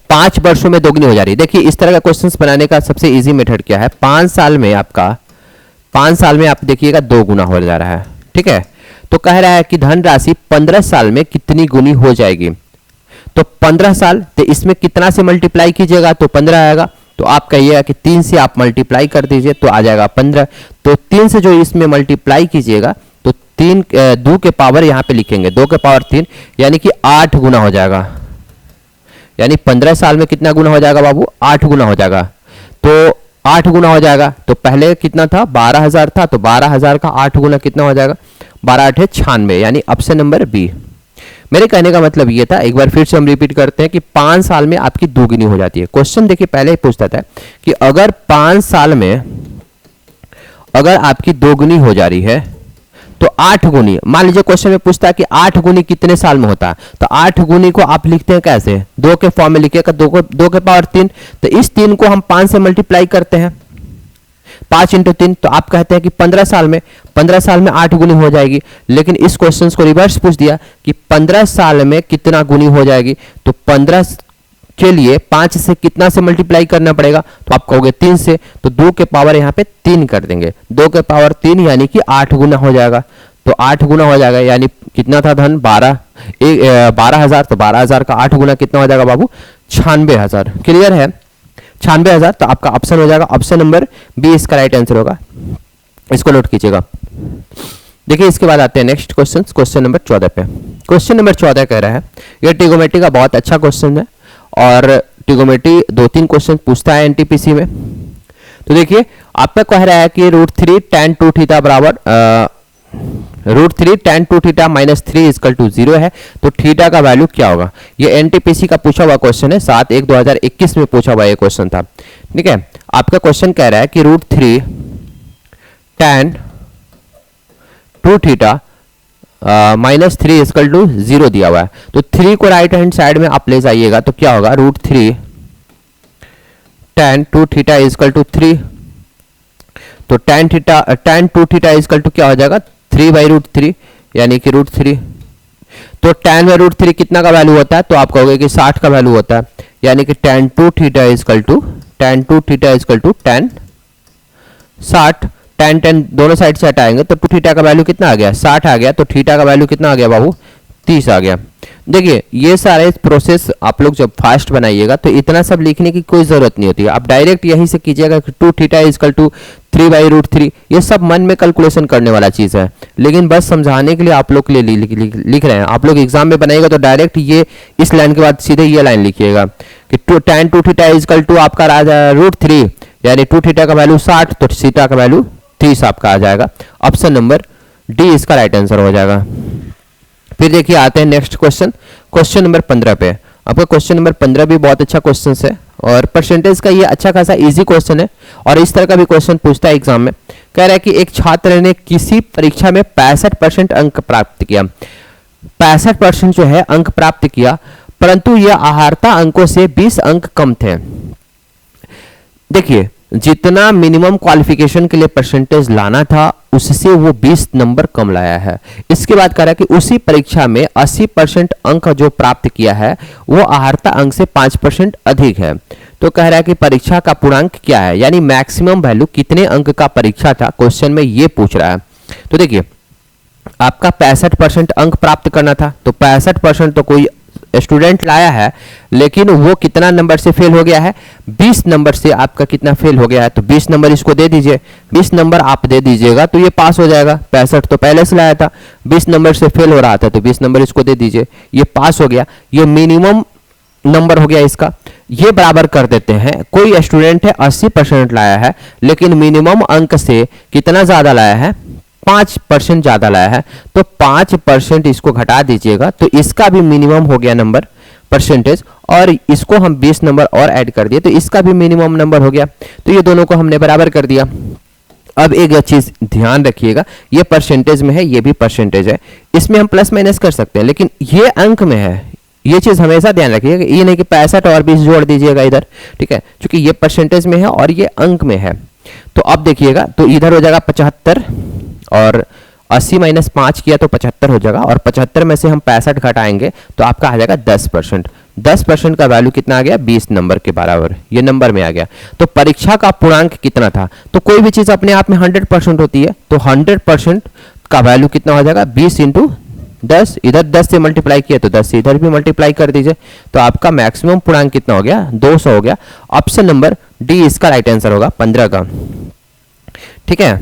5 वर्षों में दोगुनी हो जा रही है। देखिए इस तरह का क्वेश्चन बनाने का सबसे इजी मेथड क्या है? 5 साल में आप देखिएगा 2 गुना हो जा रहा है। ठीक है, तो कह रहा है कि धनराशि 15 साल में कितनी गुनी हो जाएगी? तो 15 साल, तो इसमें कितना से मल्टीप्लाई कीजिएगा तो 15 आएगा। तो आप कहिएगा कि 3 से आप मल्टीप्लाई कर दीजिए तो आ जाएगा 15। तो 3 से जो इसमें मल्टीप्लाई कीजिएगा तो 3 2 के पावर यहाँ पे लिखेंगे, 2 के पावर 3, यानी कि 8 गुना हो जाएगा। यानी 15 साल में कितना गुना हो जाएगा बाबू? 8 गुना हो जाएगा। तो 8 गुना हो जाएगा, तो पहले कितना था? 12,000 था, तो 12,000 का 8 गुना कितना हो जाएगा? 12 × 8 = 96, यानी ऑप्शन नंबर बी। मेरे कहने का मतलब ये था, एक बार फिर से हम रिपीट करते हैं कि 5 साल में आपकी दोगुनी हो जाती है। क्वेश्चन देखिए पहले ही पूछता था कि अगर 5 साल में अगर आपकी दोगुनी हो जा रही है तो 8 गुनी, मान लीजिए क्वेश्चन में पूछता है कि 8 गुनी कितने साल में होता है, तो 8 गुनी को आप लिखते हैं कैसे, 2 के फॉर्म में लिखिएगा, 2 के पावर 3, तो इस 3 को हम 5 से मल्टीप्लाई करते हैं, 5 इंटू 3, तो आप कहते हैं कि 15 साल में 8 गुनी हो जाएगी। लेकिन इस क्वेश्चन को रिवर्स पूछ दिया कि 15 साल में कितना गुनी हो जाएगी, तो 15 के लिए 5 से कितना से मल्टीप्लाई करना पड़ेगा, तो आप कहोगे 3 से, तो 2 के पावर यहाँ पे 3 कर देंगे, 2 के पावर 3 यानी कि 8 गुना हो जाएगा। तो 8 गुना हो जाएगा यानी कितना था धन 12,000, तो 12,000 का 8 गुना कितना हो जाएगा बाबू 96,000। क्लियर है, 96,000। तो आपका ऑप्शन हो जाएगा ऑप्शन नंबर बी इसका राइट आंसर होगा, इसको नोट कीजिएगा। देखिए इसके बाद आते हैं नेक्स्ट क्वेश्चन, क्वेश्चन नंबर 14 पे। क्वेश्चन नंबर 14 कह रहा है, यह ट्रिगोनोमेट्री का बहुत अच्छा क्वेश्चन है और ट्रिगोनोमेट्री 2-3 क्वेश्चन पूछता है एनटीपीसी में। तो देखिए आपका कह रहा है कि √3 tan 2 थीटा बराबर √3 tan 2 theta minus 3 equal to 0 है, तो थीटा का वैल्यू क्या होगा। ये एनटीपीसी का पूछा हुआ क्वेश्चन है, 7/1/2021 में पूछा हुआ ये क्वेश्चन था। ठीक है, आपका क्वेश्चन कह रहा है कि √3 tan 2 theta minus 3 equal to 0 दिया हुआ है, तो 3 को राइट हैंड साइड में आप ले जाइएगा तो क्या होगा, √3 tan 2 थीटा इक्वल टू 3, तो tan 2 थीटा इक्वल टू क्या हो जाएगा 3/√3 यानी कि √3। तो tan/√3 कितना का वैल्यू होता है, तो आप कहोगे कि 60 का वैल्यू होता है, यानी कि tan 2 theta equal to tan 60, tan दोनों साइड से हटाएंगे तो 2 थीटा का वैल्यू कितना आ गया 60 आ गया, तो थीटा का वैल्यू कितना आ गया बाबू 30 आ गया। देखिए ये सारे प्रोसेस आप लोग जब फास्ट बनाइएगा तो इतना सब लिखने की कोई जरूरत नहीं होती है, आप डायरेक्ट यहीं से कीजिएगा कि 2 थीटा इक्वल टू 3/√3। ये सब मन में कैलकुलेशन करने वाला चीज़ है, लेकिन बस समझाने के लिए आप लोग के लिए लिख रहे हैं। आप लोग एग्जाम में बनाइएगा तो डायरेक्ट ये इस लाइन के बाद सीधे ये लाइन लिखिएगा कि tan 2 थीटा इक्वल टू आपका आ जाएगा √3 यानी 2 थीटा का वैल्यू 60, तो थीटा का वैल्यू 30 आपका आ जाएगा। ऑप्शन नंबर डी इसका राइट आंसर हो जाएगा। फिर देखिए आते हैं नेक्स्ट क्वेश्चन, क्वेश्चन नंबर 15 पे। आपका क्वेश्चन नंबर 15 भी बहुत अच्छा क्वेश्चन है और परसेंटेज का ये अच्छा खासा इजी क्वेश्चन है और इस तरह का भी क्वेश्चन पूछता है एग्जाम में। कह रहा है कि एक छात्र ने किसी परीक्षा में 65% अंक प्राप्त किया, 65% जो है अंक प्राप्त किया, परंतु यह आहारता अंकों से 20 अंक कम थे। देखिए जितना मिनिमम क्वालिफिकेशन के लिए परसेंटेज लाना था उससे वो 20 नंबर कम लाया है। इसके बाद कह रहा है कि उसी परीक्षा में 80% अंक जो प्राप्त किया है वो आहारता अंक से 5% अधिक है। तो कह रहा है कि परीक्षा का पूर्णांक क्या है, यानी मैक्सिमम वैल्यू कितने अंक का परीक्षा था, क्वेश्चन में ये पूछ रहा है। तो देखिए आपका 65% अंक प्राप्त करना था, तो 65% तो कोई स्टूडेंट लाया है, लेकिन वो कितना नंबर से फेल हो गया है 20 नंबर से आपका कितना फेल हो गया है, तो 20 नंबर इसको दे दीजिए, 20 नंबर आप दे दीजिएगा तो ये पास हो जाएगा। 65 तो पहले से लाया था, 20 नंबर से फेल हो रहा था, तो 20 नंबर इसको दे दीजिए, ये पास हो गया। ये मिनिमम नंबर हो गया इसका, ये बराबर कर देते हैं। कोई स्टूडेंट है 80% लाया है लेकिन मिनिमम अंक से कितना ज्यादा लाया है 5% ज्यादा लाया है, तो 5% इसको घटा दीजिएगा तो इसका भी मिनिमम हो गया नंबर परसेंटेज, और इसको हम 20 नंबर और ऐड कर दिए तो इसका भी मिनिमम नंबर हो गया। तो ये दोनों को हमने बराबर कर दिया। अब एक चीज ध्यान रखिएगा, ये परसेंटेज में है, ये भी परसेंटेज है, इसमें हम प्लस माइनस कर सकते हैं लेकिन ये अंक में है, ये चीज हमेशा ध्यान रखिएगा। ये नहीं कि 65 और 20 जोड़ दीजिएगा इधर, ठीक है, क्योंकि ये परसेंटेज में है और ये अंक में है। तो अब देखिएगा तो इधर हो जाएगा 75 और 80 माइनस 5 किया तो 75 हो जाएगा, और 75 में से हम 65 घटाएंगे तो आपका आ जाएगा 10%। 10% का वैल्यू कितना आ गया 20 नंबर के बराबर, ये नंबर में आ गया। तो परीक्षा का पूर्णांक कितना था, तो कोई भी चीज अपने आप में 100% होती है, तो 100% का वैल्यू कितना हो जाएगा 20 इंटू 10, इधर 10 से मल्टीप्लाई किया तो 10 से इधर भी मल्टीप्लाई कर दीजिए, तो आपका मैक्सिमम पूर्णांक कितना हो गया 200 हो गया। ऑप्शन नंबर डी इसका राइट आंसर होगा 15 का। ठीक है,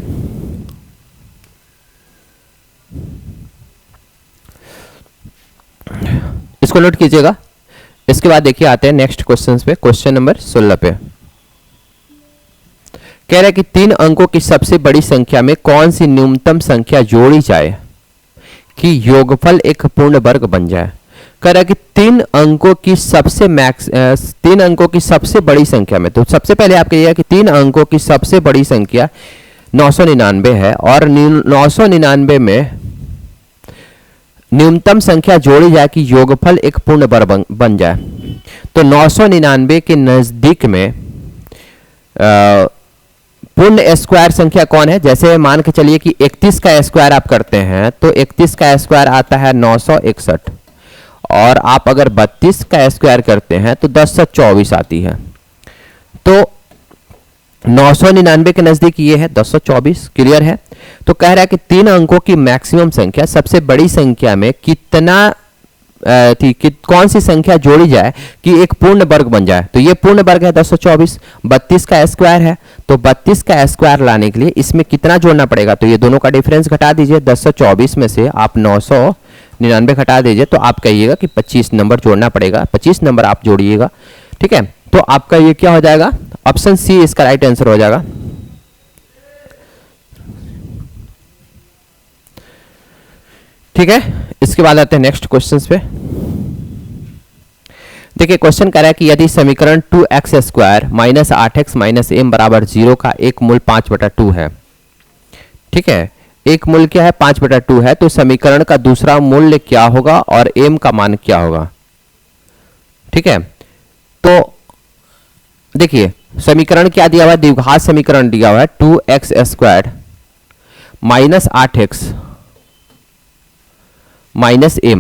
इसको नोट कीजिएगा। इसके बाद देखिए आते हैं नेक्स्ट क्वेश्चन पे, क्वेश्चन नंबर 16 पे। कह रहा है कि 3 अंकों की सबसे बड़ी संख्या में कौन सी न्यूनतम संख्या जोड़ी जाए कि योगफल एक पूर्ण वर्ग बन जाए। कह रहा है कि 3 अंकों की सबसे बड़ी संख्या में, तो सबसे पहले आपका यह है कि 3 अंकों की सबसे बड़ी संख्या 999 है और 999 में न्यूनतम संख्या जोड़ी जाए कि योगफल एक पूर्ण वर्ग बन जाए। तो 999 के नजदीक में पूर्ण स्क्वायर संख्या कौन है? जैसे मान के चलिए कि 31 का स्क्वायर आप करते हैं तो 31 का स्क्वायर आता है 961 और आप अगर 32 का स्क्वायर करते हैं तो 1024 आती है। तो 999 के नजदीक ये है 1024। क्लियर है? तो कह रहा है कि 3 अंकों की मैक्सिमम संख्या सबसे बड़ी संख्या में कितना कौन सी संख्या जोड़ी जाए कि एक पूर्ण वर्ग बन जाए। तो ये पूर्ण वर्ग है 1024, 32 का स्क्वायर है, तो 32 का स्क्वायर लाने के लिए इसमें कितना जोड़ना पड़ेगा? तो ये दोनों का डिफरेंस घटा दीजिए, 1024 में से आप 999 घटा दीजिए तो आप कहिएगा कि 25 नंबर जोड़ना पड़ेगा, 25 नंबर आप जोड़िएगा। ठीक है, तो आपका ये क्या हो जाएगा? ऑप्शन सी इसका राइट आंसर हो जाएगा। ठीक है, इसके बाद आते हैं नेक्स्ट क्वेश्चंस पे। देखिए क्वेश्चन कह रहा है कि यदि समीकरण 2x square minus 8x minus m बराबर 0 का एक मूल 5/2 है। ठीक है, एक मूल क्या है? 5/2 है, तो समीकरण का दूसरा मूल्य क्या होगा और m का मान क्या होगा? ठीक है, तो देखिए समीकरण क्या दिया हुआ है? द्विघात समीकरण दिया हुआ है 2x square minus 8x minus m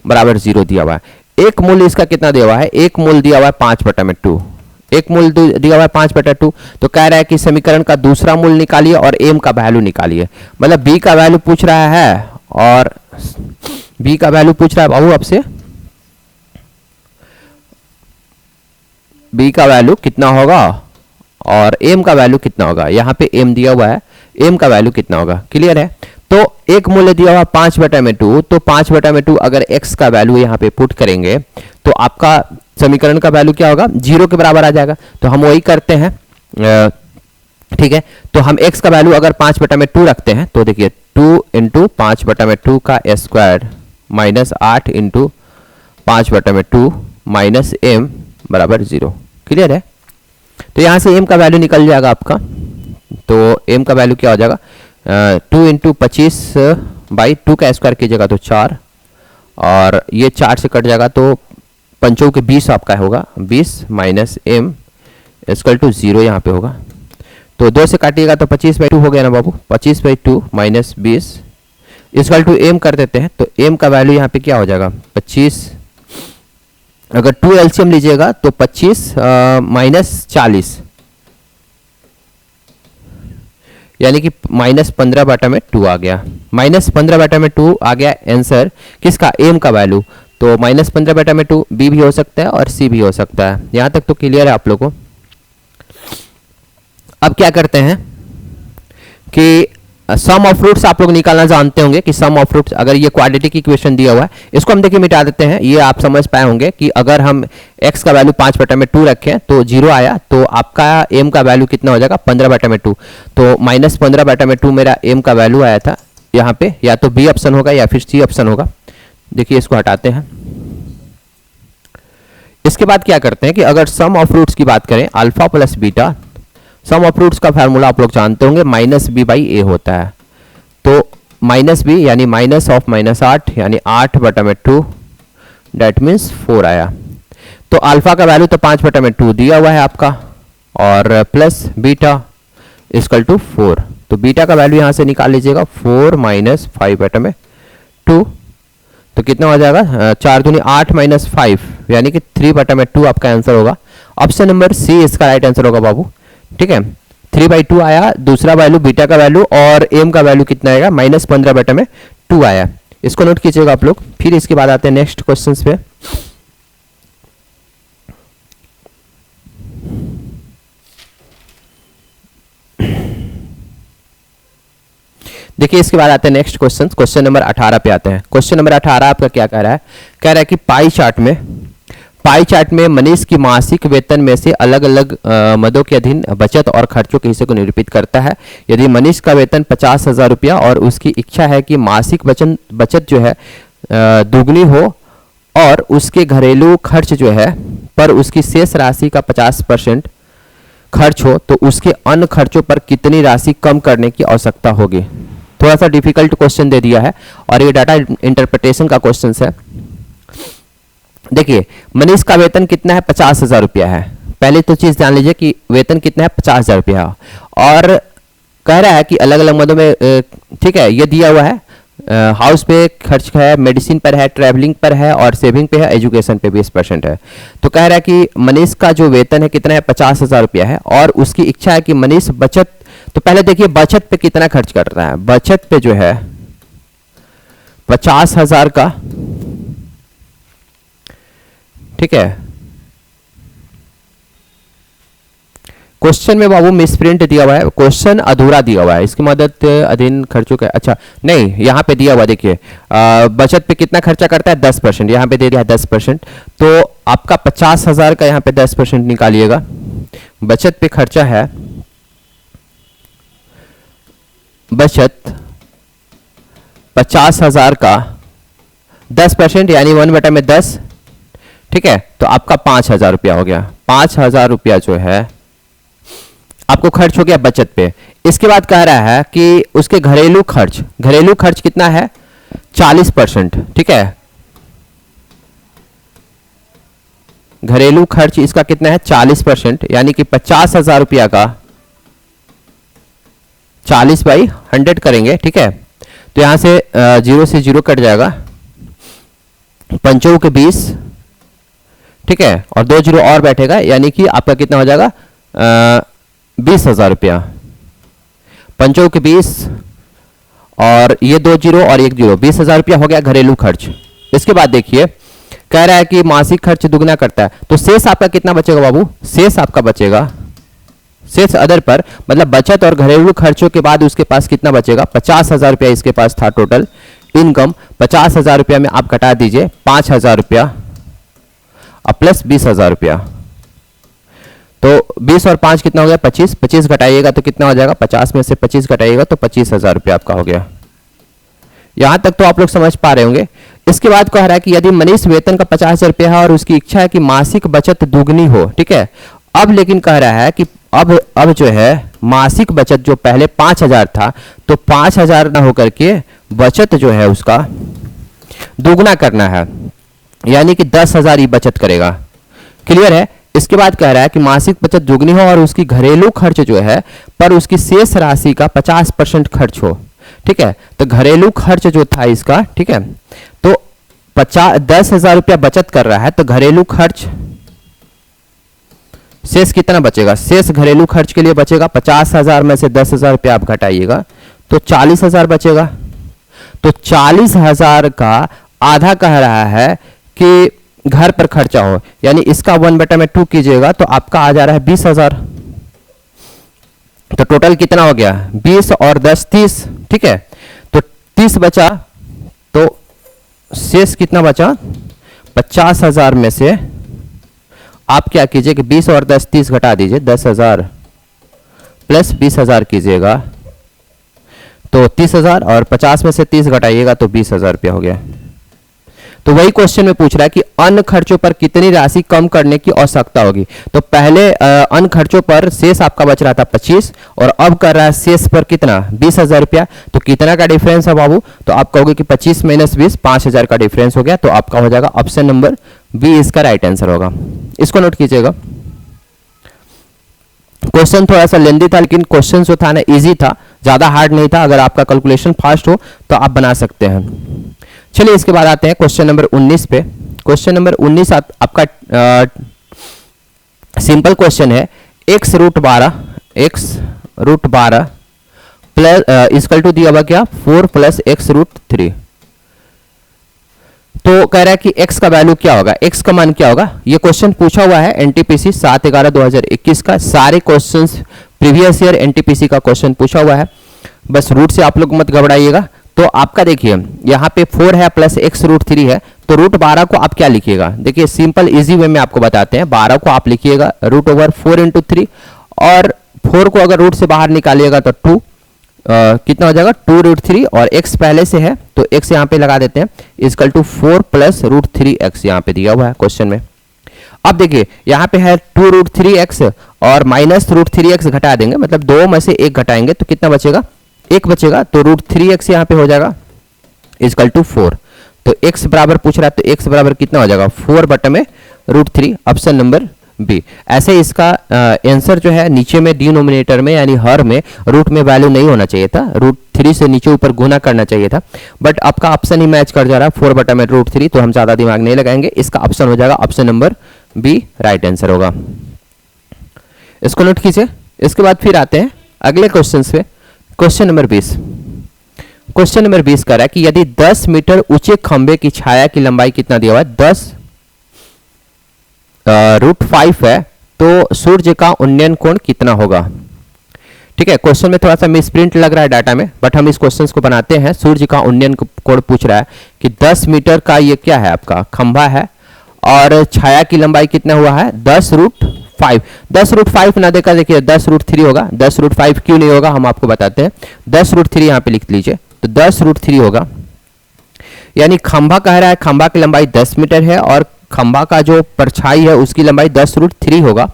बराबर 0 दिया हुआ है। एक मूल्य इसका कितना दिया हुआ है? एक मूल्य दिया हुआ है 5/2। एक मूल्य दिया हुआ है 5/2, तो कह रहा है कि समीकरण का दूसरा मूल्य निकालिए और m का वैल्यू निकालिए। मतलब b का वैल्यू पूछ रहा है और b का वैल्यू पूछ रहा है बाबू आपसे, b का वैल्यू कितना होगा और m का वैल्यू कितना होगा। यहाँ पे m दिया हुआ है, m का वैल्यू कितना होगा। क्लियर है? तो एक मूल्य दिया हुआ 5/2, तो 5/2 अगर x का वैल्यू यहाँ पे पुट करेंगे तो आपका समीकरण का वैल्यू क्या होगा? 0 के बराबर आ जाएगा। तो हम वही करते हैं। ठीक है, तो हम x का वैल्यू अगर 5/2 रखते हैं तो देखिए 2 इंटू 5/2 का square minus 8 into 5/2 minus m बराबर 0। क्लियर है? तो यहाँ से m का वैल्यू निकल जाएगा आपका। तो m का वैल्यू क्या हो जाएगा? 2 इंटू 25/2 का स्क्वायर कीजिएगा तो 4 और ये 4 से कट जाएगा तो 5 के 20 आपका होगा, 20 माइनस m इक्वल टू 0 यहाँ पे होगा। तो 2 से काटिएगा तो 25/2 हो गया ना बाबू, 25/2 माइनस 20 इक्वल टू m कर देते हैं। तो m का वैल्यू यहाँ पे क्या हो जाएगा? 25, अगर 2 एलसीएम लीजिएगा तो 25 माइनस 40 यानी कि माइनस 15/2 आ गया। माइनस 15/2 आ गया आंसर किसका? m का वैल्यू। तो माइनस 15/2 b भी हो सकता है और c भी हो सकता है। यहां तक तो क्लियर है आप लोगों को। अब क्या करते हैं कि सम ऑफ रूट्स आप लोग निकालना जानते होंगे कि सम ऑफ रूट्स, अगर ये क्वाड्रेटिक इक्वेशन दिया हुआ है इसको हम देखिए मिटा देते हैं। ये आप समझ पाए होंगे कि अगर हम x का वैल्यू 5/2 रखें तो 0 आया, तो आपका m का वैल्यू कितना हो जाएगा? 15/2। तो माइनस 15/2 मेरा m का वैल्यू आया था यहाँ पे, या तो b ऑप्शन होगा या फिर c ऑप्शन होगा। देखिए इसको हटाते हैं। इसके बाद क्या करते हैं कि अगर सम ऑफ रूट्स की बात करें alpha plus beta, sum of roots का फार्मूला आप लोग जानते होंगे माइनस बी बाई ए होता है। तो माइनस बी यानी माइनस ऑफ माइनस 8 यानी 8/2 डेट मीन्स 4 आया। तो अल्फा का वैल्यू तो 5/2 दिया हुआ है आपका और प्लस बीटा इक्वल टू 4। तो बीटा का वैल्यू यहाँ से निकाल लीजिएगा 4 माइनस 5/2, तो कितना हो जाएगा? 4 दूनी 8 माइनस 5 यानी कि 3/2 आपका आंसर होगा। ऑप्शन नंबर सी इसका राइट आंसर होगा बाबू। ठीक है, 3/2 आया, दूसरा वैल्यू बीटा का वैल्यू और m का वैल्यू कितना आएगा? माइनस 15/2 आया। इसको नोट कीजिएगा आप लोग। फिर इसके बाद आते हैं नेक्स्ट क्वेश्चंस पे। देखिए इसके बाद आते हैं नेक्स्ट क्वेश्चन, क्वेश्चन नंबर 18 पे आते हैं। क्वेश्चन नंबर 18 आपका क्या कह रहा है? कह रहा है कि पाई चार्ट में मनीष की मासिक वेतन में से अलग अलग मदों के अधीन बचत और खर्चों के हिस्से को निरूपित करता है। यदि मनीष का वेतन 50,000 रुपया और उसकी इच्छा है कि मासिक बचत जो है दुगनी हो और उसके घरेलू खर्च जो है पर उसकी शेष राशि का 50% खर्च हो तो उसके अन्य खर्चों पर कितनी राशि कम करने की आवश्यकता होगी। थोड़ा सा डिफिकल्ट क्वेश्चन दे दिया है और ये डाटा इंटरप्रिटेशन का क्वेश्चन है। देखिए मनीष का वेतन कितना है, 50,000 रुपया है। पहले तो चीज जान लीजिए कि वेतन कितना है, 50,000 रुपया, और कह रहा है कि अलग अलग मदों में ठीक है ये दिया हुआ है, हाउस पे खर्च है, मेडिसिन पर है, ट्रैवलिंग पर है और सेविंग पे है, एजुकेशन पे 20% है। तो कह रहा है कि मनीष का जो वेतन है कितना है, 50,000 रुपया है और उसकी इच्छा है कि मनीष बचत, तो पहले देखिए बचत पे कितना खर्च कर रहा है। बचत पे जो है 50,000 का, ठीक है। क्वेश्चन में बाबू मिसप्रिंट दिया हुआ है, क्वेश्चन अधूरा दिया हुआ है, इसकी मदद अधीन खर्चों का, अच्छा नहीं यहाँ पे दिया हुआ देखिए बचत पे कितना खर्चा करता है 10%, यहाँ पे दे दिया है 10%, तो आपका 50,000 का यहाँ पे 10% निकालिएगा। बचत पे खर्चा है, बचत 50,000 का 10% यानी 1/10, ठीक है, तो आपका 5,000 रुपया हो गया। 5,000 रुपया जो है आपको खर्च हो गया बचत पे। इसके बाद कह रहा है कि उसके घरेलू खर्च कितना है, 40%, ठीक है। घरेलू खर्च इसका कितना है, 40%, यानी कि 50,000 रुपया का 40/100 करेंगे, ठीक है। तो यहां से 0 से 0 कट जाएगा, 5 के 20, ठीक है, और 2 0 और बैठेगा, यानी कि आपका कितना हो जाएगा 20,000 रुपया। 5 के 20 और ये 2 0 और 1 0, 20,000 रुपया हो गया घरेलू खर्च। इसके बाद देखिए कह रहा है कि मासिक खर्च दुगना करता है, तो शेष आपका कितना बचेगा बाबू, शेष आपका बचेगा, शेष अदर पर मतलब बचत और घरेलू खर्चों के बाद उसके पास कितना बचेगा, 50,000 रुपया इसके पास था टोटल इनकम। 50,000 रुपया में आप घटा दीजिए 5,000 रुपया और प्लस 20,000 रुपया, तो 20 और 5 कितना हो गया, 25, 25 घटाइएगा तो कितना हो जाएगा, 50 में से 25 घटाइएगा तो 25,000 रुपया आपका हो गया। यहां तक तो आप लोग समझ पा रहे होंगे। इसके बाद कह रहा है कि यदि मनीष वेतन का 50,000 रुपया है और उसकी इच्छा है कि मासिक बचत दुगनी हो, ठीक है। अब लेकिन कह रहा है कि अब जो है मासिक बचत जो पहले 5,000 था, तो 5,000 ना होकर के बचत जो है उसका दुगना करना है, यानी कि 10,000 ही बचत करेगा। क्लियर है। इसके बाद कह रहा है कि मासिक बचत दुगनी हो और उसकी घरेलू खर्च जो है पर उसकी शेष राशि का 50% खर्च हो, ठीक है। तो घरेलू खर्च जो था इसका, ठीक है, तो 10,000 रुपया बचत कर रहा है, तो घरेलू खर्च शेष कितना बचेगा, शेष घरेलू खर्च के लिए बचेगा 50,000 में से 10,000 रुपया आप घटाइएगा तो 40,000 बचेगा। तो 40,000 का आधा कह रहा है कि घर पर खर्चा हो, यानी इसका 1/2 कीजिएगा तो आपका आ जा रहा है 20,000। तो टोटल कितना हो गया, 20 और 10 30, ठीक है। तो 30 बचा, तो शेष कितना बचा, 50,000 में से आप क्या कीजिए कि 20 और 10 30 घटा दीजिए, 10,000 प्लस 20,000 कीजिएगा तो 30,000 और 50 में से 30 घटाइएगा तो 20,000 रुपया हो गया। तो वही क्वेश्चन में पूछ रहा है कि अन्य खर्चों पर कितनी राशि कम करने की आवश्यकता होगी। तो पहले अन्य खर्चों पर शेष आपका बच रहा था 25 और अब कर रहा है शेष पर कितना, 20,000 रुपया। तो कितना का डिफरेंस है बाबू, तो आप कहोगे कि 25 माइनस 20, 5,000 का डिफरेंस हो गया। तो आपका हो जाएगा ऑप्शन नंबर बी इसका राइट आंसर होगा। इसको नोट कीजिएगा। क्वेश्चन थोड़ा सा लेंदी था लेकिन क्वेश्चन जो था ना इजी था, ज्यादा हार्ड नहीं था। अगर आपका कैलकुलेशन फास्ट हो तो आप बना सकते हैं। चलिए इसके बाद आते हैं क्वेश्चन नंबर 19 पे। क्वेश्चन नंबर 19 आपका सिंपल क्वेश्चन है, x√12 प्लस इक्वल टू दिया हुआ क्या 4 प्लस x√3। तो कह रहा है कि x का वैल्यू क्या होगा, x का मान क्या होगा। ये क्वेश्चन पूछा हुआ है एनटीपीसी 7/11/2021 का। सारे क्वेश्चंस प्रीवियस ईयर एनटीपीसी का क्वेश्चन पूछा हुआ है, बस रूट से आप लोग मत घबराइएगा। तो आपका देखिए यहाँ पे 4 है प्लस x√3 है, तो √12 को आप क्या लिखिएगा, देखिए सिंपल इजी वे में आपको बताते हैं। 12 को आप लिखिएगा √4 × 3 और 4 को अगर रूट से बाहर निकालिएगा तो 2, कितना हो जाएगा 2√3 और x पहले से है तो x यहाँ पे लगा देते हैं इजकल टू 4 प्लस √3x यहाँ पे दिया हुआ है क्वेश्चन में। अब देखिए यहाँ पे है 2√3x और माइनस √3x घटा देंगे, मतलब दो में से एक घटाएंगे तो कितना बचेगा, एक बचेगा, तो √3x यहाँ पे हो जाएगा इजकल टू 4। तो x बराबर पूछ रहा है तो x बराबर कितना हो जाएगा 4 बटा में √3, ऑप्शन नंबर बी। ऐसे इसका आंसर जो है नीचे में डिनोमिनेटर में यानी हर में रूट में वैल्यू नहीं होना चाहिए था, √3 से नीचे ऊपर गुना करना चाहिए था, बट आपका ऑप्शन ही मैच कर जा रहा है 4 बटा में √3, तो हम ज़्यादा दिमाग नहीं लगाएंगे, इसका ऑप्शन हो जाएगा option number B right answer होगा। इसको नोट कीजिए। इसके बाद फिर आते हैं अगले क्वेश्चन पे, क्वेश्चन नंबर 20। क्वेश्चन नंबर 20 कह रहा है कि यदि 10 मीटर ऊंचे खंबे की छाया की लंबाई कितना दिया हुआ है, 10 √5 है, तो सूर्य का उन्नयन कोण कितना होगा। ठीक है, क्वेश्चन में थोड़ा सा मिसप्रिंट लग रहा है डाटा में, बट हम इस क्वेश्चन को बनाते हैं। सूर्य का उन्नयन कोण पूछ रहा है कि 10 मीटर का ये क्या है, आपका खंभा है और छाया की लंबाई कितना हुआ है 10√5। 10√5 ना देकर देखिए 10√3 होगा। 10√5 क्यों नहीं होगा हम आपको बताते हैं। 10√3 यहाँ पे लिख लीजिए, तो 10√3 होगा, यानी खंभा कह रहा है खंभा की लंबाई 10 मीटर है और खंभा का जो परछाई है उसकी लंबाई 10√3 होगा।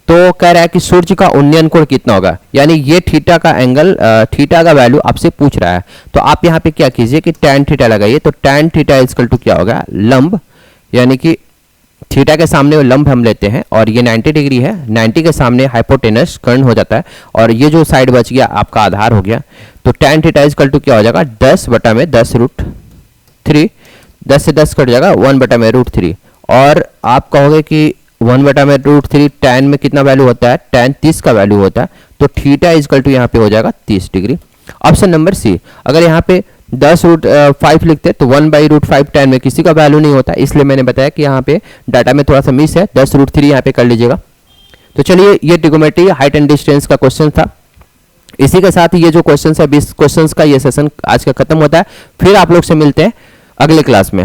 तो कह रहा है कि सूर्य का उन्नयन कोण कितना होगा, यानी ये थीटा का एंगल, थीटा का वैल्यू आपसे पूछ रहा है। तो आप यहाँ पे क्या कीजिए कि tan थीटा लगाइए, तो tan थीटा इक्वल टू क्या होगा, लंब, यानी कि थीटा के सामने वो लंब हम लेते हैं और ये 90 डिग्री है, 90 के सामने हाइपोटेनस कर्ण हो जाता है और ये जो साइड बच गया आपका आधार हो गया। तो tan थीटा इक्वल टू क्या हो जाएगा 10 बटा में 10√3, 10 से 10 कट जाएगा 1 बटा में √3, और आप कहोगे कि 1 बटा में √3 tan में कितना वैल्यू होता है, tan 30 का वैल्यू होता है, तो थीटा इक्वल टू यहाँ पे हो जाएगा 30 डिग्री। Option number C. अगर यहाँ पे 10√5 लिखते तो 1/√5 tan में किसी का वैल्यू नहीं होता, इसलिए मैंने बताया कि यहाँ पे डाटा में थोड़ा सा मिस है, 10√3 यहाँ पे कर लीजिएगा। तो चलिए ये ट्रिगोनोमेट्री हाइट एंड डिस्टेंस का क्वेश्चन था। इसी के साथ ये जो क्वेश्चन है 20 क्वेश्चन का ये सेशन आज का खत्म होता है। फिर आप लोग से मिलते हैं अगले क्लास में।